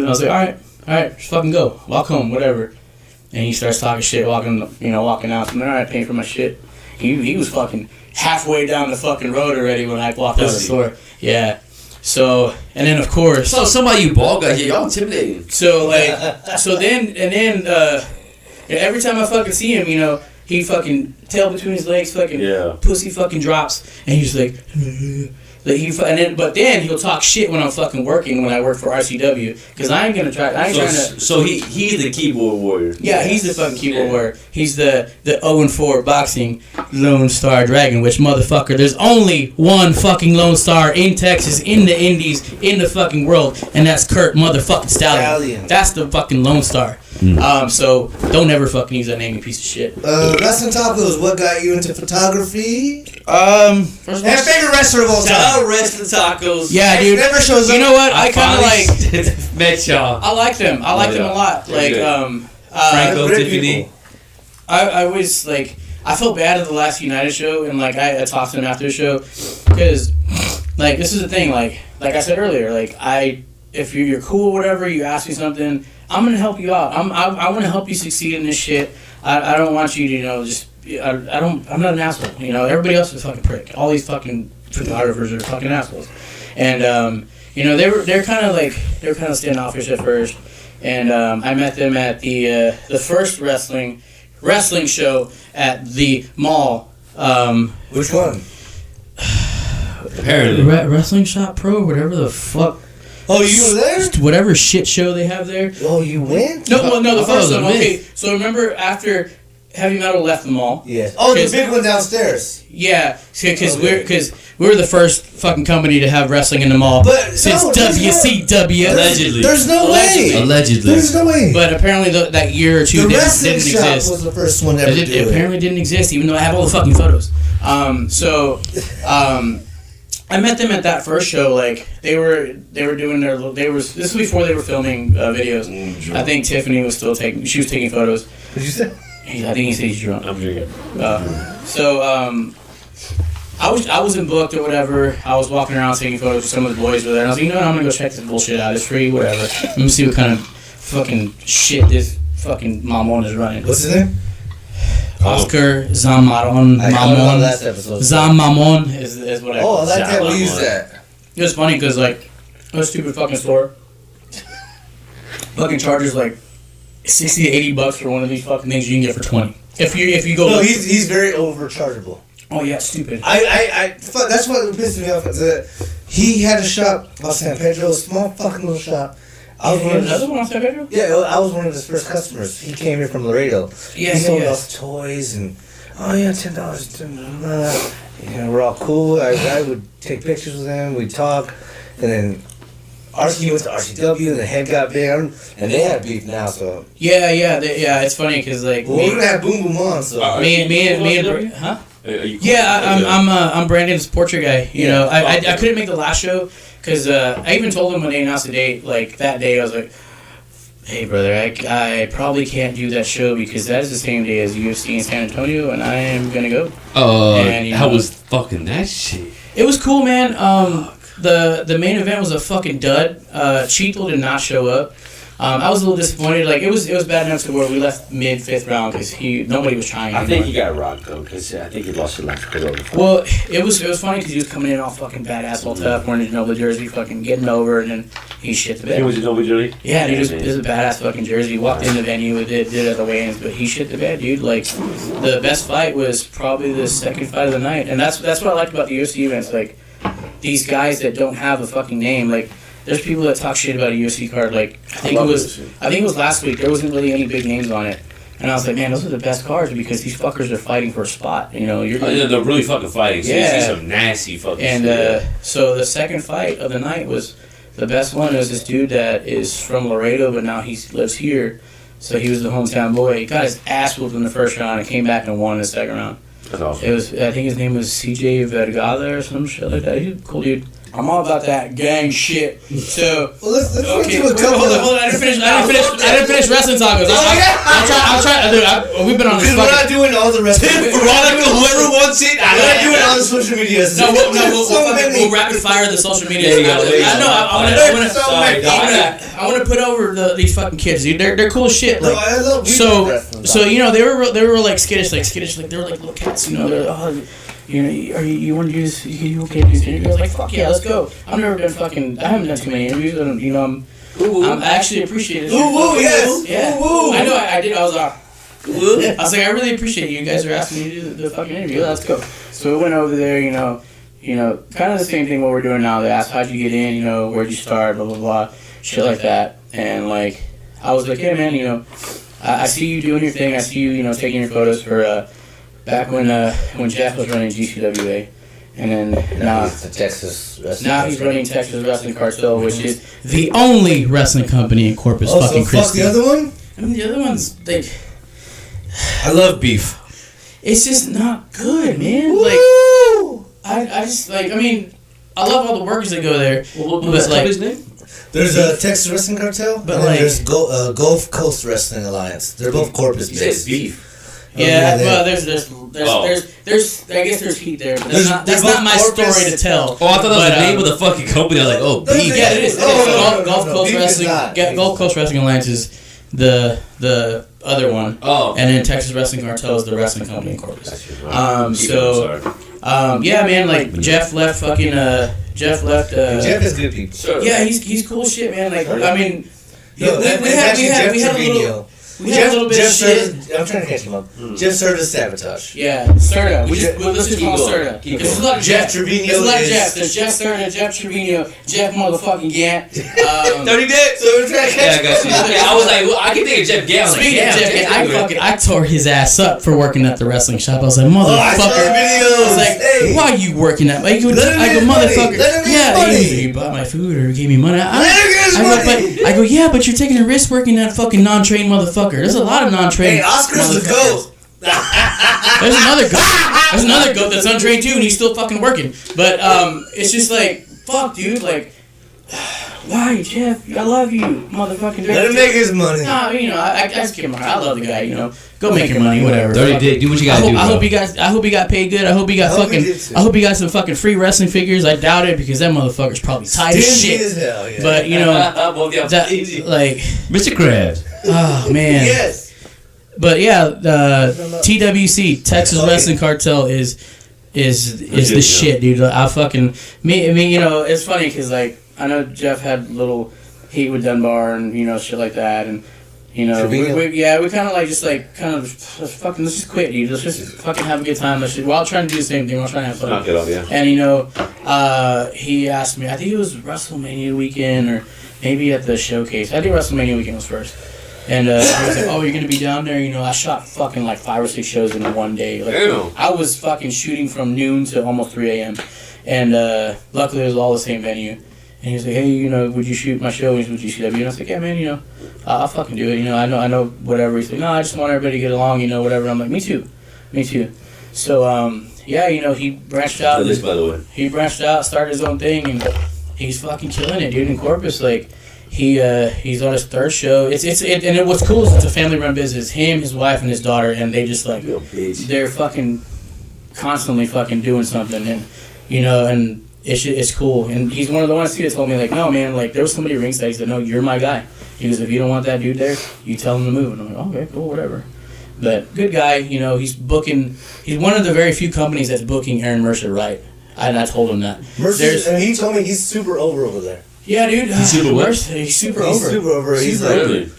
C: was like, "All right, just fucking go. Walk home, whatever." And he starts talking shit, walking out. I'm like, all right, paying for my shit. He was fucking halfway down the fucking road already when I walked out of the store. Yeah. So, and then of course.
D: So somebody you bald guy here, y'all intimidating.
C: So then every time I fucking see him, you know, he fucking tail between his legs, fucking pussy fucking drops, and he's like. But then he'll talk shit when I'm fucking working when I work for RCW because I ain't trying to.
D: So he's the keyboard warrior.
C: Yeah, he's the fucking keyboard warrior. He's the 0-4 boxing Lone Star Dragon, which motherfucker. There's only one fucking Lone Star in Texas, in the Indies, in the fucking world, and that's Kurt motherfucking Stallion. That's the fucking Lone Star. So don't ever fucking use that name, you piece of shit.
B: Wrasslin Talkos, what got you into photography?
C: And
B: favorite wrestler of all time.
D: Wrasslin Talkos.
C: Yeah, dude.
B: Never shows up.
C: You know what? I kind of like
D: met y'all.
C: I like them. I like them a lot. Like
D: Franco, Tiffany.
C: I was like, I felt bad at the last United show, and like I talked to them after the show, because like this is the thing. Like I said earlier, like if you're cool or whatever, you ask me something, I'm gonna help you out. I want to help you succeed in this shit. I don't want you to, you know, just I'm not an asshole. You know, everybody else is a fucking prick. All these fucking photographers are fucking assholes. And you know, they're kind of standoffish at first. And I met them at the first wrestling show at the mall.
B: Which one?
D: Apparently.
C: Wrestling Shop Pro, whatever the fuck.
B: Oh, you were there?
C: Whatever shit show they have there.
B: Oh, you went?
C: No, the first one. Okay, so remember after Heavy Metal left the mall?
B: Yeah. Oh, the big one downstairs.
C: Yeah, because we're the first fucking company to have wrestling in the mall since WCW.
D: Allegedly.
B: There's no way.
D: Allegedly.
B: There's no way.
C: But apparently that year or two didn't exist.
B: Was the first one ever to do it.
C: Apparently didn't exist, even though I have all the fucking photos. I met them at that first show. Like they were doing this was before they were filming videos. I think Tiffany was taking photos.
B: Did you say?
C: I think he said he's drunk.
D: I'm drinking.
C: I wasn't booked or whatever. I was walking around taking photos with some of the boys over there. And I was like, you know what, I'm gonna go check this bullshit out. It's free, whatever. Let me see what kind of fucking shit this fucking Mamon is running.
B: What's his name?
C: Oscar Zamaron. Mamon.
B: Last episode.
C: Mamon is what I
B: Oh, I like that we use that.
C: It was funny because, like, a stupid fucking store fucking charges like $60 to $80 for one of these fucking things you can get for $20. If you go.
B: No, he's very overchargeable.
C: Oh yeah, stupid.
B: That's what pissed me off. Is that he had a shop on San Pedro, a small fucking little shop.
C: Another one on San Pedro?
B: Yeah, I was one of his first customers. He came here from Laredo. He sold us toys and $10. You know, we're all cool. I would take pictures with him. We'd talk, and then he went to RCW, and the head got big, and they had beef now. So
C: yeah. It's funny because like
B: we're gonna have Boom Boom on. So
C: me and huh? Yeah, I'm Brandon's portrait guy. You know, I couldn't make the last show because I even told him when they announced the date. Like that day, I was like, "Hey, brother, I probably can't do that show because that is the same day as UFC in San Antonio, and I am gonna go."
D: How was fucking that shit?
C: It was cool, man. The main event was a fucking dud. Cheetle did not show up. I was a little disappointed. Like it was bad enough to where we left mid 5th round because nobody was trying.
D: I think he got rocked though because I think he lost the last quarter.
C: Well, it was funny because he was coming in all fucking badass, all tough, wearing his Nova jersey, fucking getting over, and then he shit the bed.
D: He was his Nova jersey.
C: Yeah, dude, it was a badass fucking jersey. He walked in the venue with it, did it at the weigh-ins, but he shit the bed, dude. Like the best fight was probably the second fight of the night, and that's what I liked about the UFC events. Like these guys that don't have a fucking name, like. There's people that talk shit about a UFC card. Like I think it was last week. There wasn't really any big names on it, And I was like, man, those are the best cards because these fuckers are fighting for a spot. You know,
D: they're really fucking fighting. So
C: yeah.
D: You see some nasty fucking
C: and,
D: shit.
C: So the second fight of the night was the best one. Was this dude that is from Laredo, but now he lives here. So he was the hometown boy. He got his ass whooped in the first round and came back and won in the second round.
D: That's awesome.
C: It was, I think his name was CJ Vergara or some shit like that. He's a cool dude. I'm all about that gang shit. So
B: let's
C: okay,
B: do a couple
C: hold on. I didn't finish Wrasslin Talkos. I'm trying. We've been on this.
B: We're not doing all the rest.
A: Veronica, whoever wants it.
B: I'm not doing all the social media.
C: We'll rapid fire the social media. I want to put over these fucking kids, dude. They're cool as shit. Like, so you know they were like skittish. Like they were like little cats. You know, you know, you want to do this? You okay to do this interview? I was like, fuck yeah, let's go. I haven't done too many interviews. And, you know, I'm actually appreciative.
B: Ooh, yes.
C: Yeah.
B: Ooh.
C: I know. I did. I was like, I really appreciate you guys are asking me to do the fucking interview. Let's go. So we went over there. You know, kind of the same thing what we're doing now. They asked how'd you get in? You know, where'd you start? Blah blah blah, shit like that. And like, I was like, hey man, you know, I see you doing your thing. I see you, you know, taking your photos for. Back when Jeff was running GCWA, and then now
B: he's
C: running Texas Wrestling Cartel, which is the only wrestling company in Corpus fucking Christi.
B: Fuck the other one?
C: I mean, the other one's like,
A: I love beef.
C: it's just not good, man.
B: Woo!
C: Like, I just like, I mean, I love all the workers that go there,
D: What's
C: but like,
D: his name?
B: There's a Texas Wrestling Cartel,
C: but
B: and
C: like,
B: there's Gulf Coast Wrestling Alliance. They're both Corpus
D: He said
B: based.
D: beef.
C: yeah, well, there's I guess there's heat there, but that's not my story to tell.
A: Oh, I thought that was the name of the fucking company. I was like, oh, beef.
C: Yeah, it is. Gulf Coast
B: Beef is
C: Wrestling.
B: not.
C: Gulf Coast Wrestling Alliance is the other one.
A: Oh.
C: And then Texas Wrestling Cartel is the wrestling company in Corpus.
D: Sorry.
C: Yeah, man. Like Jeff left. Jeff
B: is good people.
D: Sure.
C: Yeah, he's cool shit, man. Like I mean, we had a little bit of shit.
B: I'm trying to catch him up. Jeff served as Sabotage.
C: Yeah, Serta. Let's just call him Serta. There's a lot of
B: Jeff Trevino.
C: There's a lot of Jeff. There's Jeff Serta, Jeff Trevino, Jeff motherfucking Gant.
A: 30 days.
B: So we're trying to
A: Yeah, I
B: catch
A: got you. Yeah, I was like, well, I can think of Jeff Gant.
C: Speaking of Jeff Gant, I tore his ass up for working at the wrestling shop. I was like, motherfucker. I was like, why are you working at? I go, motherfucker. Yeah, he bought my food or gave me money. I go, yeah, but you're taking a risk working that fucking non-trained motherfucker. There's a lot of non-trained.
B: Hey, Oscar's the GOAT.
C: There's another goat. There's another goat that's untrained too, and he's still fucking working. But it's just like, fuck, dude. Like, why, Jeff? I love you, motherfucking.
B: Let him make his money.
C: No, you know, I just give him a heart. I love the guy. You know, go make your money, whatever.
A: 30 days. Do what you gotta do.
C: I hope he got paid good. I hope he got I hope he got some fucking free wrestling figures. I doubt it because that motherfucker's probably tight as shit.
B: As hell, yeah.
C: But you know, that, like
A: Mr. Krabs.
C: Oh man.
B: Yes.
C: But yeah, TWC Texas Wrestling Cartel is the shit, dude. I fucking me. You know, it's funny because like I know Jeff had little heat with Dunbar and you know shit like that, and you know we kind of like just like kind of let's just quit, dude. Let's just fucking have a good time. While trying to do the same thing, while trying to have fun.
D: Knock it off, yeah.
C: And you know, he asked me. I think it was WrestleMania weekend or maybe at the showcase. I think WrestleMania weekend was first. And he was like, oh, you're going to be down there? You know, I shot fucking like 5 or 6 shows in one day. Like,
D: damn.
C: I was fucking shooting from noon to almost 3 a.m. And luckily it was all the same venue. And he was like, hey, you know, would you shoot my show with GCW? And I was like, yeah, man, you know, I'll fucking do it. You know, I know whatever. He's like, no, I just want everybody to get along, you know, whatever. And I'm like, me too. So, yeah, you know, he branched out.
D: By the way.
C: He branched out, started his own thing, and he's fucking killing it, dude, in Corpus. Like, he's on his 3rd show. And what's cool is it's a family-run business. Him, his wife, and his daughter, and they just like they're fucking constantly fucking doing something, and you know, and it's cool. And he's one of the ones too that told me like, no man, like there was somebody ringside. He said, no, you're my guy. He goes, if you don't want that dude there, you tell him to move. And I'm like, okay, cool, whatever. But good guy, you know, he's booking. He's one of the very few companies that's booking Aaron Mercer right. And I told him that.
B: And he told me he's super over there.
C: Yeah, dude.
A: He's super what?
C: He's super over.
B: He's like,
D: really?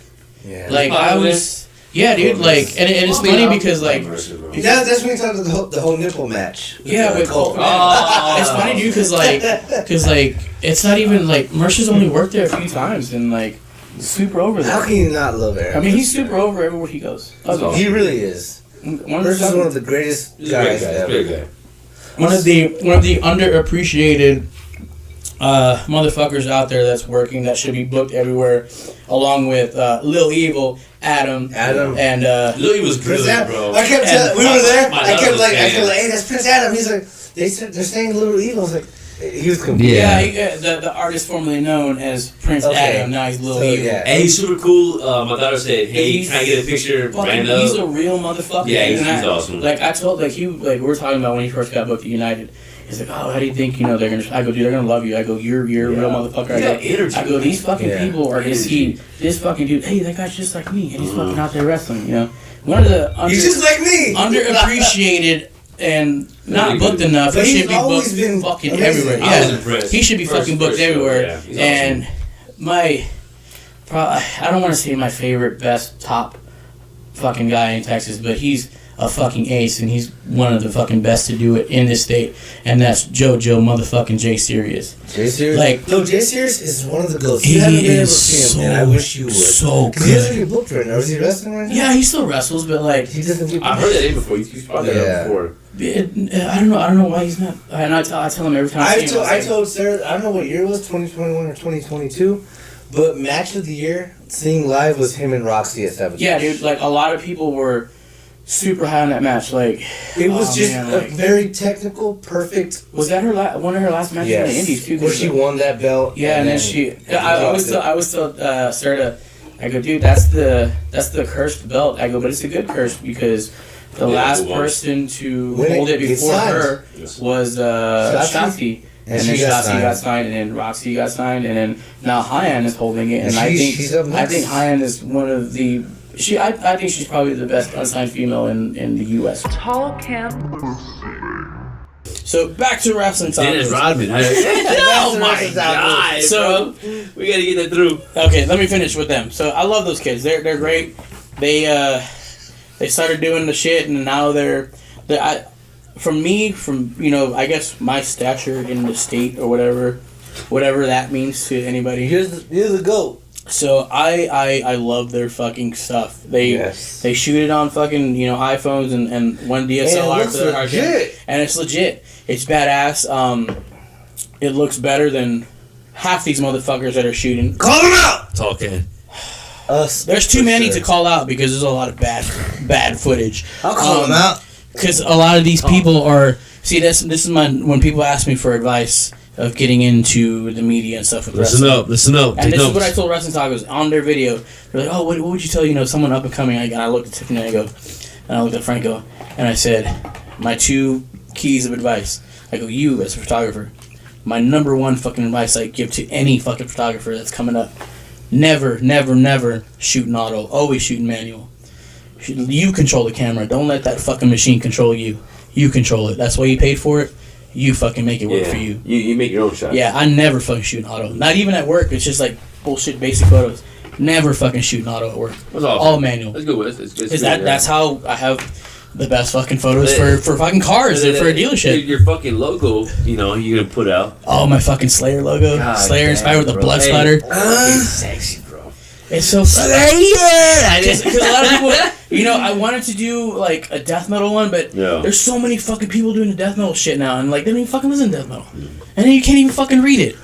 B: yeah.
C: Like I was, yeah, dude. Like, and it's funny because like,
B: that's when he talked about the whole nipple match.
C: Yeah, with Cole. It's funny, dude, because like, it's not even like Mercer's only worked there a few times, and like, super over there.
B: How can you not love Aaron?
C: I mean, he's super over everywhere he goes.
B: He really is. This is one of the greatest guys ever.
C: One of the underappreciated motherfuckers out there that's working that should be booked everywhere, along with Lil Evil, Adam, and
A: Lil was
B: Prince
A: good,
B: Adam.
A: bro.
B: I kept telling, we were there.
A: My
B: I kept like,
A: daughter was
B: hey, that's Prince Adam. He's like, they're saying Lil Evil. I was like, he was confused.
C: yeah, the artist formerly known as Prince Adam. Now he's Lil Evil.
B: Yeah.
A: And he's super cool. My daughter said, "Hey, can I get a picture?" Random.
C: He's a real motherfucker.
A: Yeah, he's awesome.
C: Like I told, we were talking about when he first got booked at United. He's like, oh, how do you think they're gonna? I go, dude, they're gonna love you. I go, you're a real motherfucker. I go, these fucking people are this fucking dude. Hey, that guy's just like me, and he's fucking out there wrestling. One of the
B: he's just like me.
C: Underappreciated and not booked enough.
B: But
C: He should be booked
B: been
C: fucking
B: amazing.
C: everywhere.
A: I was
C: Yeah,
A: impressed.
C: he should be fucking booked everywhere.
A: Yeah,
C: And I don't want to say my favorite, best, top fucking guy in Texas, but he's a fucking ace, and he's one of the fucking best to do it in this state, and that's JoJo motherfucking J Serious.
B: J Serious?
C: Like,
B: no, J Serious is one of the goats.
C: He
B: You haven't been able to
C: is
B: see him, and I wish you would.
C: so
B: 'Cause he doesn't
C: good.
B: get booked right now. Is he wrestling right now?
C: Yeah, he still wrestles, but like,
B: He doesn't get
A: I
B: booked.
A: heard that name before. He's probably that before.
C: I don't know why he's not. And I tell him every time I see him.
B: I told Sarah, I don't know what year it was, 2021 or 2022, but match of the year, seeing live was him and Roxy at 7.
C: Yeah, dude, like a lot of people were super high on that match. Like,
B: It was a very technical, perfect.
C: Was that one of her last matches in the Indies too?
B: Where she won that belt.
C: Yeah, and then she. I always tell Sarah, I go, dude, that's the cursed belt. I go, but it's a good curse because the last person to hold it before her was Shotzi. And then Shotzi got signed, and then Roxy got signed, and then now Hyan is holding it. And I think Hyan is one of the. I think she's probably the best unsigned female in the U.S.
F: Tall Cam.
C: So back to Wrasslin Talkos.
A: Dennis Rodman. Oh my god!
C: So
A: we gotta get that through.
C: Okay, let me finish with them. So I love those kids. They're great. They started doing the shit, and now from I guess my stature in the state or whatever that means to anybody.
B: You're the GOAT.
C: So I love their fucking stuff. They shoot it on fucking iPhones and one DSLR for their hard drive, and it's legit. It's badass. It looks better than half these motherfuckers that are shooting.
B: Call them out.
A: Talking.
C: There's too many to call out because there's a lot of bad footage.
B: I'll call them out.
C: Because a lot of these people are this is when people ask me for advice of getting into the media and stuff with wrestling.
A: Listen up.
C: And this is what I told Wrasslin Talkos on their video. They're like, oh, what would you tell someone up and coming? And I looked at Tiffany and I looked at Franco, and I said, my 2 keys of advice. I go, you as a photographer, my number 1 fucking advice I give to any fucking photographer that's coming up: never shoot in auto. Always shoot in manual. You control the camera. Don't let that fucking machine control you. You control it. That's why you paid for it. You fucking make it work for you.
D: You make your own shots.
C: Yeah, I never fucking shoot in auto. Not even at work. It's just like bullshit basic photos. Never fucking shoot in auto at work.
A: That's awesome.
C: All manual.
A: That's good.
C: That's how I have the best fucking photos for fucking cars and for a dealership.
D: Your fucking logo, you're gonna put out.
C: Oh, my fucking Slayer logo.
D: God
C: Slayer inspired with a blood
D: Hey,
C: splatter.
D: sexy, bro.
C: It's so Slayer! Because a lot of people, I wanted to do like a death metal one, but there's so many fucking people doing the death metal shit now, and like they don't even fucking listen to death metal, and then you can't even fucking read it,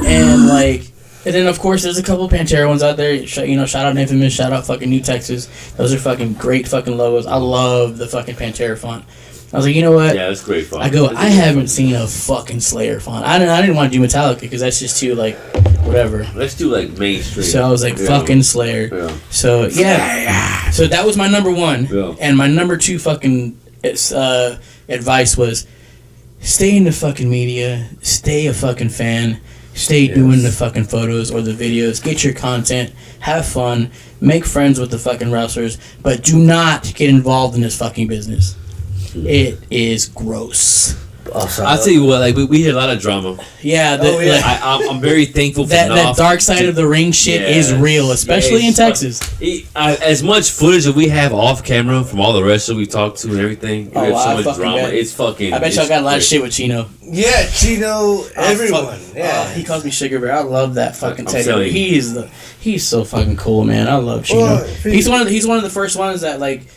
C: and then of course there's a couple Pantera ones out there. Shout out Infamous, shout out fucking New Texas. Those are fucking great fucking logos. I love the fucking Pantera font. I was like, you know what?
D: Yeah, that's great font.
C: I go, I haven't seen a fucking Slayer font. I didn't want to do Metallica because that's just too like whatever.
D: Let's do like mainstream.
C: So I was like, fucking Slayer.
D: Yeah.
C: So yeah. So that was my number 1, and my number 2 fucking advice was, stay in the fucking media, stay a fucking fan, stay doing the fucking photos or the videos, get your content, have fun, make friends with the fucking wrestlers, but do not get involved in this fucking business. It is gross.
B: Oh, sorry.
A: I'll tell you what, like we had a lot of drama.
C: Yeah,
B: yeah.
A: I'm very thankful for
C: that dark side of the ring shit is real, especially in Texas.
A: As much footage that we have off camera from all the wrestlers we talked to and everything, we have so much drama. It's fucking.
C: I bet y'all got a lot of shit with Chino.
B: Yeah, Chino, everyone. Yeah,
C: he calls me Sugar Bear. I love that fucking Teddy. He's so fucking cool, man. I love Chino.
B: Well,
C: he's one of the first ones that like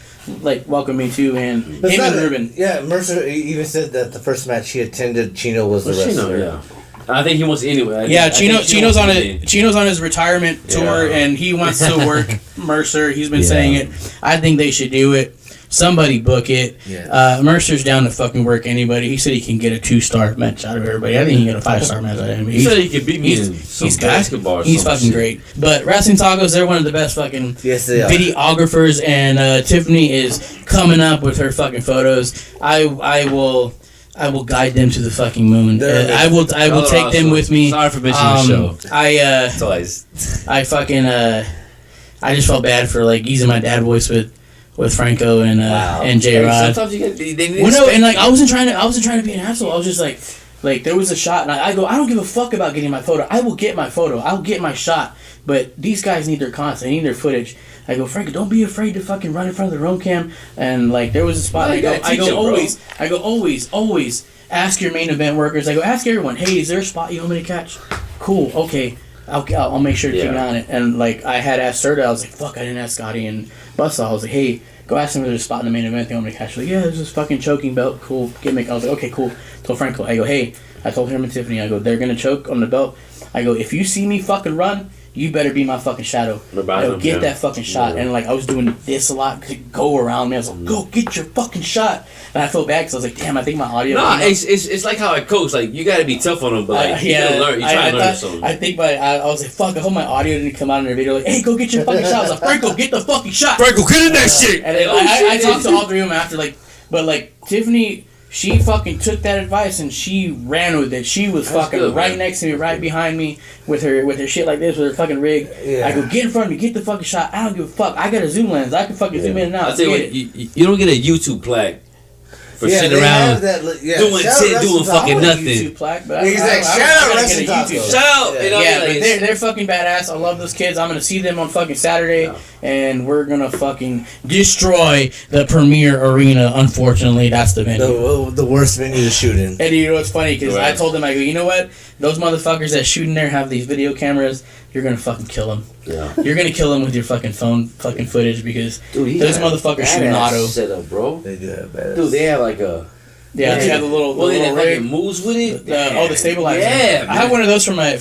C: welcomed me too, and him and Ruben.
B: Yeah, Mercer even said that the first match he attended, Chino was the wrestler.
A: Yeah. I think he wants anyway.
C: Chino's on his retirement tour, and he wants to work Mercer. He's been saying it. I think they should do it. Somebody book it. Yeah. Mercer's down to fucking work anybody. He said he can get a 2-star match out of everybody. I think he can get a 5-star match out of anybody.
A: He said he could beat me in some basketball.
C: He's fucking great. But Wrasslin Talkos, they're one of the best fucking videographers, and Tiffany is coming up with her fucking photos. I will guide them to the fucking moon. I will take them with me.
A: Sorry for missing the show.
C: I just felt bad for like using my dad voice with Franco and J Rod.
A: Sometimes you get.
C: Well, no, and like I wasn't trying to be an asshole. I was just like there was a shot, and I go, I don't give a fuck about getting my photo. I will get my photo. I'll get my shot. But these guys need their content. They need their footage. I go, Franco, don't be afraid to fucking run in front of the roam cam. And like there was a spot. I go, always ask your main event workers. I go, ask everyone. Hey, is there a spot you want me to catch? Cool. Okay. I'll make sure to keep on it. And like I had asked Serta, I was like, fuck, I didn't ask Scotty and Busta. I was like, hey, go ask them if there's a spot in the main event they want me to catch. Like, yeah, there's this fucking choking belt. Cool, gimmick. I was like, okay, cool. Told Franco, I go, hey, I told him and Tiffany, I go, they're gonna choke on the belt. I go, if you see me fucking run, you better be my fucking shadow. Get that fucking shot. Yeah. And like I was doing this a lot because it go around me. I was like, go get your fucking shot. And I felt bad because I was like, damn, I think my audio.
A: Nah, it's like how I coach. Like you got to be tough on them, but like you gotta learn. You try to learn something.
C: I think I was like, fuck. I hope my audio didn't come out in the video. Like, hey, go get your fucking shot. I was like, Franco, get the fucking shot.
A: Franco, get in that shit.
C: And I talked to all three of them after, like, but like Tiffany. She fucking took that advice and she ran with it. She was fucking good, right next to me, right behind me with her shit like this, with her fucking rig. Yeah. I go, get in front of me, get the fucking shot. I don't give a fuck. I got a zoom lens. I can fucking zoom in and out.
A: I'll tell you what, you don't get a YouTube plaque for sitting around doing fucking nothing.
C: Plaque, but
B: shout out Wrasslin Talkos.
A: Shout out.
C: But they're fucking badass. I love those kids. I'm gonna see them on fucking Saturday, and we're gonna fucking destroy the Premier Arena. Unfortunately, that's the venue.
B: The worst venue to shoot in.
C: And you know what's funny? Because I told them, I go, you know what? Those motherfuckers that shoot in there have these video cameras. You're gonna fucking kill them. Yeah. You're gonna kill them with your fucking phone fucking footage because those motherfuckers shoot in auto.
D: Setup, bro.
B: They do have badass.
D: Dude, they have like a.
C: Yeah, they have the little.
A: They
C: little
A: have moves with it.
C: The stabilizer.
A: Yeah,
C: I have one of those for my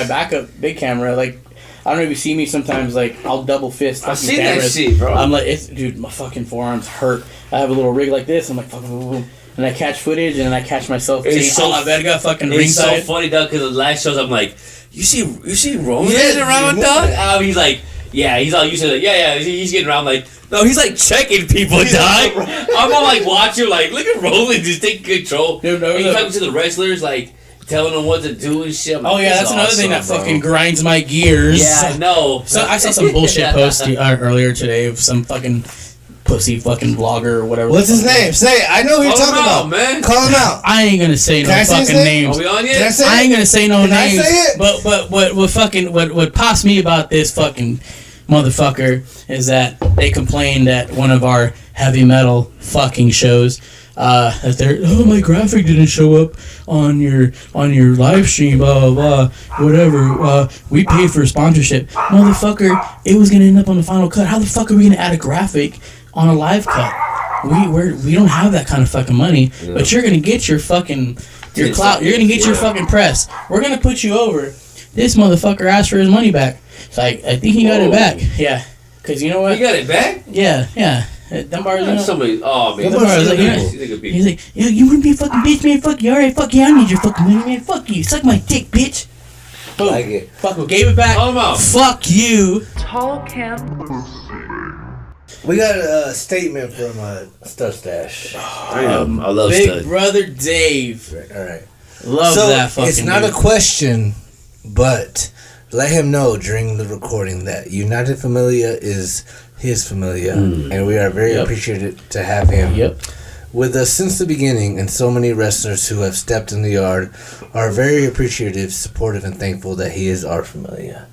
C: backup big camera. Like, I don't know if you see me sometimes. Like, I'll double fist.
A: I've seen
C: cameras.
A: that shit, bro.
C: I'm like, dude, my fucking forearms hurt. I have a little rig like this. I'm like, fucking, boom, boom. And I catch footage, and then I catch myself saying, "Oh, Verga, fucking ringside."
A: It's so funny, dog. Because the last shows, I'm like, you see Roland around, dog? He's like, yeah, he's all used to it. Yeah, he's getting around like. No, he's like checking people, dog. I'm all like watching, like, look at Roland just taking control. Dude, and he's talking to the wrestlers, like, telling them what to do and shit.
C: Like, that's another thing that fucking grinds my gears.
A: Yeah, I know.
C: So I saw some bullshit post earlier today of some fucking pussy fucking vlogger or whatever.
B: What's his name? Say it. I know who you're talking about,
A: man.
B: Call him out.
C: I ain't gonna say no fucking names.
A: Are we on yet?
C: I ain't gonna say no names.
B: Can I say it?
C: But what pops me about this fucking motherfucker is that they complained at one of our heavy metal fucking shows that my graphic didn't show up on your live stream, blah blah blah, whatever. We paid for a sponsorship, motherfucker. It was gonna end up on the final cut. How the fuck are we gonna add a graphic on a live cut? We don't have that kind of fucking money. Yeah. But you're gonna get your fucking clout. You're gonna get your fucking press. We're gonna put you over. This motherfucker asked for his money back. So I think he got it back. Yeah. Because you know what?
A: He got it back?
C: Yeah. Dunbar's, you know.
A: Somebody, oh, man.
C: Dunbar's like, he's like, yo, you wouldn't be a fucking bitch, man. Fuck you. Alright, fuck you. I need your fucking money, man. Fuck you. Suck my dick, bitch. Boom.
B: Like it.
C: Fuck who gave it back.
A: Call him out.
C: Fuck you.
F: Tall Cam.
B: We got a statement from Stud Stash.
A: I love
C: Big
A: Stud.
C: Brother Dave.
B: Alright.
C: Love that fucking
B: it's not a question, but let him know during the recording that United Familia is his familia, and we are very appreciative to have him.
C: Yep.
B: with us since the beginning, and so many wrestlers who have stepped in the yard are very appreciative, supportive, and thankful that he is our familia.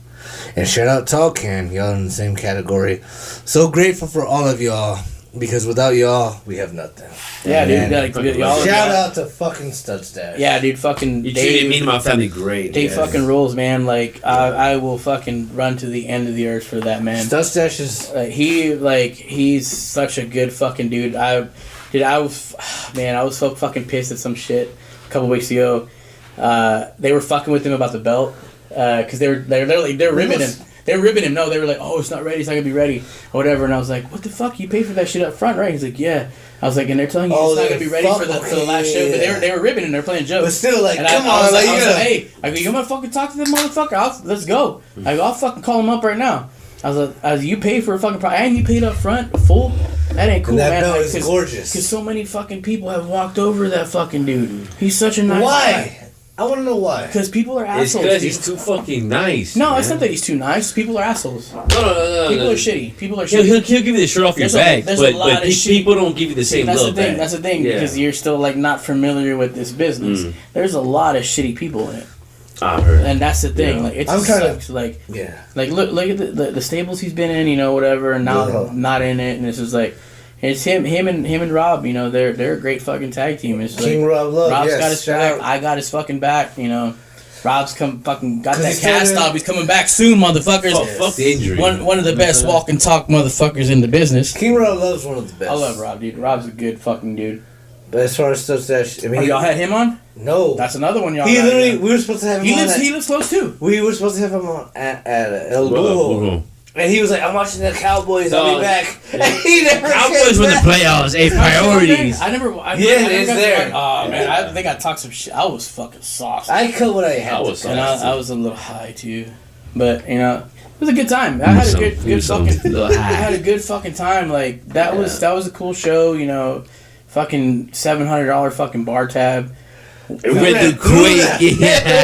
B: And shout out Tall Can, y'all in the same category. So grateful for all of y'all, because without y'all, we have nothing.
C: Yeah, dude. Y'all
B: Shout out to fucking Stud Stash.
C: Yeah, dude. Fucking
A: You treated me and my family great.
C: Dave fucking rules, man. Like I will fucking run to the end of the earth for that man.
B: Stud Stash is
C: He's such a good fucking dude. I was so fucking pissed at some shit a couple weeks ago. They were fucking with him about the belt because they're ribbing him. They're ribbing him. No, they were like, oh, it's not ready. It's not gonna be ready, or whatever. And I was like, what the fuck? You paid for that shit up front, right? He's like, yeah. I was like, and they're telling you it's not gonna be ready for the last show, but they were ribbing and they're playing jokes.
B: But still, like,
C: and
B: come on,
C: I was like,
B: hey,
C: you gonna fucking talk to that motherfucker? Let's go. I'll fucking call him up right now. I was like, you paid for a fucking price, and you paid up front, full. That ain't cool,
B: and that
C: man.
B: belt is gorgeous.
C: Because so many fucking people have walked over that fucking dude. He's such a nice guy.
B: I want to know why.
C: Because people are
A: It's
C: assholes.
A: because he's too fucking nice.
C: No,
A: man.
C: It's not that he's too nice. People are assholes.
A: No.
C: People are shitty. People are shitty.
A: He'll give you the shirt off your back,
C: there's
A: but
C: a lot of
A: people don't give you the same
C: That's
A: love
C: the thing.
A: back.
C: That's the thing
A: Yeah.
C: because you're still like not familiar with this business. There's a lot of shitty people in it,
A: I heard.
C: and that's the thing.
A: Yeah.
C: Like it
B: I'm
C: just
B: kinda-
C: sucks. Like
B: Yeah.
C: like look at the stables he's been in, whatever, and now not in it, and it's just like it's him and Rob. They're a great fucking tag team. It's
B: King
C: like,
B: Rob Love.
C: Rob's
B: yes,
C: got his
B: shout
C: back.
B: out.
C: I got his fucking back. Rob's got
B: 'Cause
C: that
B: he's
C: cast
B: still-
C: off. He's coming back soon, motherfuckers.
A: Fuck the injury.
C: One of the best walk and talk motherfuckers in the business.
B: King Rob Love's one of the best.
C: I love Rob, dude. Rob's a good fucking dude.
B: But as far as Stud Stash, I mean,
C: Y'all had him on?
B: no.
C: That's another one y'all
B: He
C: got
B: literally,
C: here.
B: we were supposed to have him on.
C: He lives close too.
B: We were supposed to have him on at El Bujo. And he was like, I'm watching the Cowboys, I'll be back. He never
A: Cowboys win the playoffs, priorities.
C: I never
B: it's
C: got
B: there.
C: To, oh man, I think I talked some shit. I was fucking sauced.
B: I cut what I had.
A: I was
C: And
A: sauced.
C: I was a little high too, but it was a good time. I had a good fucking. I had a good fucking time. Like that was a cool show. Fucking $700 fucking bar tab.
A: We went through quick.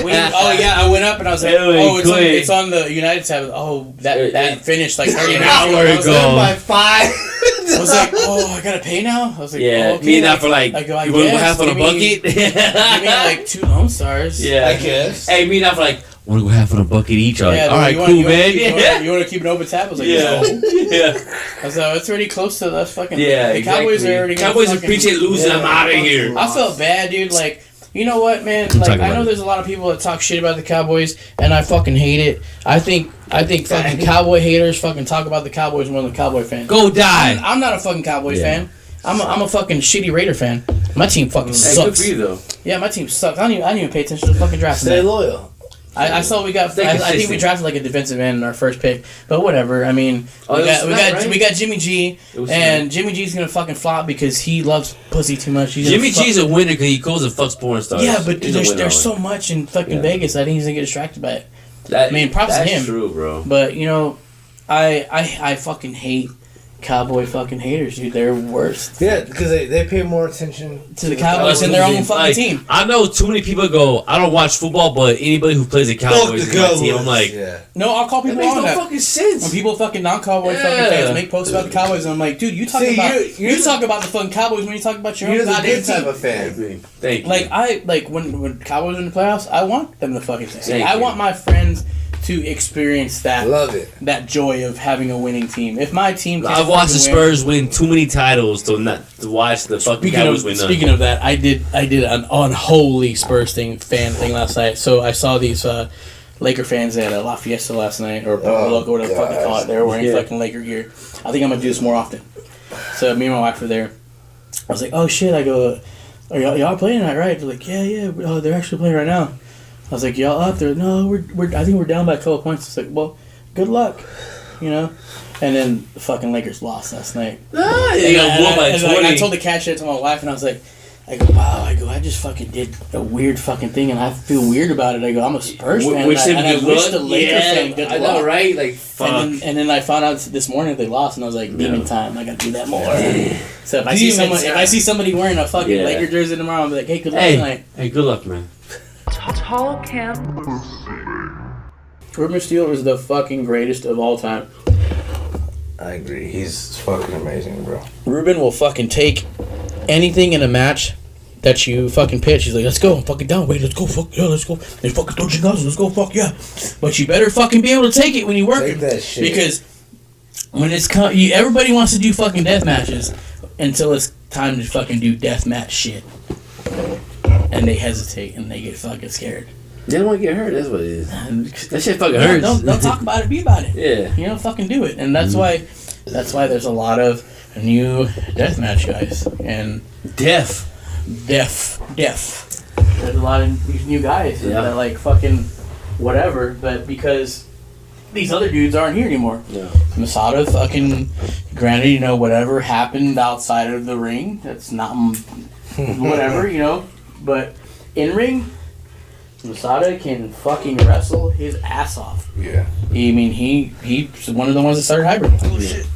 C: I went up and I was like, it's on the United tab. Oh, that finished like 30 minutes
A: hour ago.
B: By 5.
C: I was like, I gotta pay now. I was like,
A: Yeah,
C: okay.
A: me and that for like,
C: I go, I
A: you want to go
C: guess,
A: half on a
C: give me-
A: bucket?
C: Give me like 2 Lone Stars.
A: Yeah,
B: I guess.
A: Hey, me and that for like, want to go half on a bucket each? Like,
C: Yeah,
A: all right,
C: you
A: cool,
C: wanna-
A: man.
C: You want to keep an open tab? I was like,
A: Yeah,
C: no.
A: yeah,
C: I was like, it's already close to that fucking.
A: yeah.
C: The Cowboys are already. gonna
A: Cowboys
C: fucking-
A: appreciate losing. I'm out of here.
C: I felt bad, dude. Like, you know what, man? Like,
A: talking
C: I
A: about
C: know
A: it.
C: there's a lot of people that talk shit about the Cowboys, and I fucking hate it. I think fucking Cowboy haters fucking talk about the Cowboys more than Cowboy fans.
A: Go die.
C: I'm not a fucking Cowboys fan. I'm a fucking shitty Raider fan. My team fucking
A: Hey, good
C: sucks.
A: for you though.
C: Yeah, my team sucks. I didn't even pay attention to the fucking draft.
B: Stay loyal.
C: I saw we got.
A: Stay
C: I think we
A: consistent.
C: drafted like a defensive end in our first pick, but whatever. I mean,
A: Oh, it was Snap, right?
C: we got Jimmy G,
A: It was
C: and Jimmy G's gonna fucking flop because he loves pussy too much. He's
A: Jimmy
C: gonna
A: G's a winner because he goes and fucks porn stars.
C: yeah, but
A: He's a winner,
C: there's so
A: man.
C: much in fucking
A: Yeah.
C: Vegas. I think he's gonna get distracted by it.
A: That,
C: I mean, props to
A: that's
C: him.
A: true, bro.
C: But I fucking hate Cowboy fucking haters, dude. They're worst
B: Yeah, because they pay more attention
C: to the Cowboys and their own fucking
A: Like,
C: team.
A: I know too many people go, I don't watch football, but anybody who plays the Cowboys is my team. I'm like,
B: yeah.
C: No, I'll call
A: that
C: people
A: makes
C: on
A: no
C: that.
A: fucking sense.
C: When people fucking non-Cowboy
A: Yeah.
C: fucking fans make posts about the Cowboys, and I'm like, dude, you talk
B: See,
C: about
B: you're
C: you talk about the fucking Cowboys when you talk about your
B: You're
C: own
B: the
C: goddamn
B: good type
C: team.
B: of fan.
A: Thank you.
C: Like when Cowboys in the playoffs, I want them to fucking say.
A: Thank
C: I
A: you.
C: want my friends to experience that
B: Love it.
C: that joy of having a winning team. If my team, can't
A: I've watched the
C: fucking win-
A: Spurs win too many titles to watch the fucking Cowboys win none.
C: Speaking of that, I did an unholy Spurs fan thing last night. So I saw these Laker fans at La Fiesta last night, or Loco, whatever the fuck they call it. They were wearing fucking Laker gear. I think I'm gonna do this more often. So me and my wife were there. I was like, oh shit! I go, are y'all playing tonight, right? They're like, yeah. Oh, they're actually playing right now. I was like, y'all up there? No, we're. I think we're down by a couple points. It's like, well, good luck, And then the fucking Lakers lost last night.
A: They got won by 20.
C: I told the cat shit to my wife, and I was like, wow. I just fucking did a weird fucking thing, and I feel weird about it. I'm a Spurs fan,
A: Wish
C: and
A: them
C: I
A: good
C: wish
A: luck.
C: the Laker fan good
A: I
C: luck.
A: know, right? Like, fuck.
C: And then I found out this morning they lost, and I was like, demon time. I gotta do that more. So if I see somebody wearing a fucking Laker jersey tomorrow, I'll be like, hey, good luck tonight.
A: Hey, good luck, man.
F: Tall Camp.
C: Ruben Steele is the fucking greatest of all time.
B: I agree. He's fucking amazing, bro.
C: Ruben will fucking take anything in a match that you fucking pitch, he's like, let's go, I'm fucking down, wait, let's go, fuck, yeah, let's go, let's fucking throw chingados, let's go, fuck, yeah. But you better fucking be able to take it when you work it.
B: That shit.
C: Because when it's everybody wants to do fucking death matches until it's time to fucking do death match shit. And they hesitate and they get fucking scared.
D: They don't want to get hurt, that's what it is. That shit fucking hurts.
C: Don't talk about it, be about it.
D: Yeah.
C: You know, fucking do it. And that's why there's a lot of new deathmatch guys. And
A: Deaf.
C: There's a lot of these new guys that like fucking whatever, but because these other dudes aren't here anymore.
D: Yeah.
C: Masada fucking, granted, you know, whatever happened outside of the ring, that's not whatever, you know, but in ring, Masada can fucking wrestle his ass off.
B: Yeah.
C: I mean, he's one of the ones that started hybrid. Oh shit.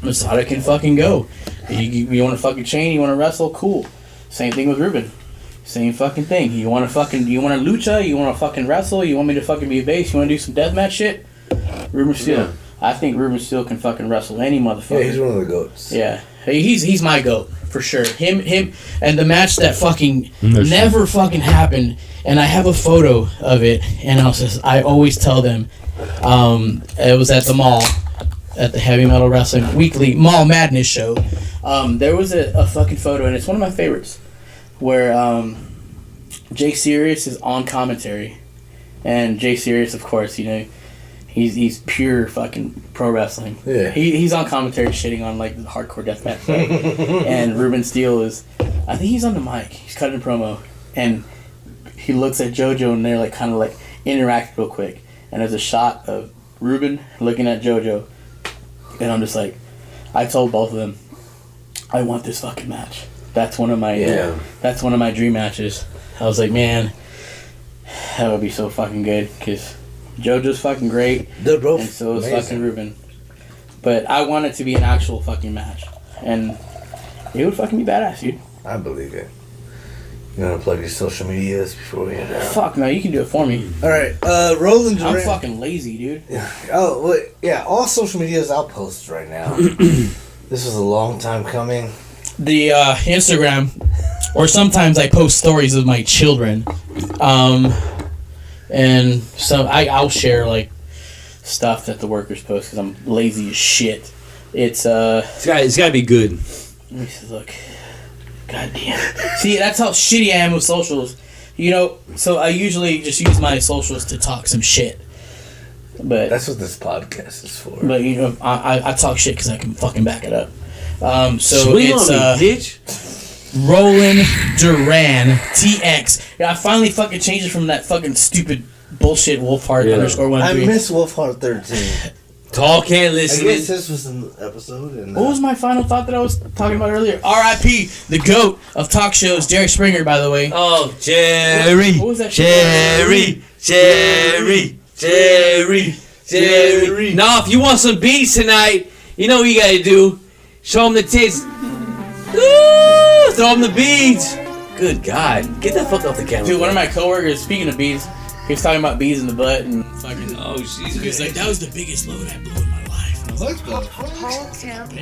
C: Masada can fucking go. You want to fucking chain, you want to wrestle, cool. Same thing with Ruben. Same fucking thing. You want to lucha, you want to fucking wrestle, you want me to fucking be a base, you want to do some deathmatch shit? Ruben Steel. Yeah. I think Ruben Steel can fucking wrestle any motherfucker.
B: Yeah, he's one of the goats.
C: Yeah. He's my goat, for sure. Him, and the match that fucking never fucking happened, and I have a photo of it, and I always tell them, it was at the mall, at the Heavy Metal Wrestling Weekly Mall Madness show. There was a fucking photo, and it's one of my favorites, where Jake Sirius is on commentary, and Jake Sirius, of course, you know, he's pure fucking pro wrestling.
B: Yeah.
C: He's on commentary shitting on like the hardcore deathmatch stuff. And Ruben Steele I think he's on the mic. He's cutting a promo, and he looks at JoJo, and they're like kind of like interact real quick. And there's a shot of Ruben looking at JoJo, and I'm just like, I told both of them, I want this fucking match. That's one of my that's one of my dream matches. I was like, man, that would be so fucking good, because JoJo's fucking great,
B: They're both
C: and so is
B: amazing.
C: fucking Ruben. But I want it to be an actual fucking match, and it would fucking be badass, dude.
B: I believe it. You want to plug your social medias before we head out?
C: Fuck no, you can do it for me.
B: All right, Roland Duran.
C: I'm fucking lazy, dude.
B: Oh, well, yeah, all social medias I'll post right now. This was a long time coming.
C: The Instagram, or sometimes I post stories of my children, and so I'll share like stuff that the workers post because I'm lazy as shit. It's
A: gotta be good.
C: Let me just look. God damn. See, that's how shitty I am with socials. You know, so I usually just use my socials to talk some shit. But
B: that's what this podcast is for.
C: But you know, I talk shit because I can fucking back it up. So
A: Swing
C: it's
A: on me, bitch.
C: Roland Duran TX. Yeah, I finally fucking changed it from that fucking stupid bullshit Wolfheart _13.
B: I miss Wolfheart 13.
A: Tall can't listen.
B: I guess this was an episode. And,
C: what was my final thought that I was talking about earlier? R.I.P. the GOAT of talk shows, Jerry Springer, by the way.
A: Oh, Jerry.
C: What was that?
A: Jerry. Nah, if you want some beats tonight, you know what you gotta do. Show them the tits. Ooh, throw them the beads. Good God. Get that fuck off the camera.
C: Dude, one of my coworkers, speaking of beads, he was talking about bees in the butt and fucking.
A: Oh, Jesus.
C: He was like, that was the biggest load I blew in my life. And I was like,
F: Paul Camp.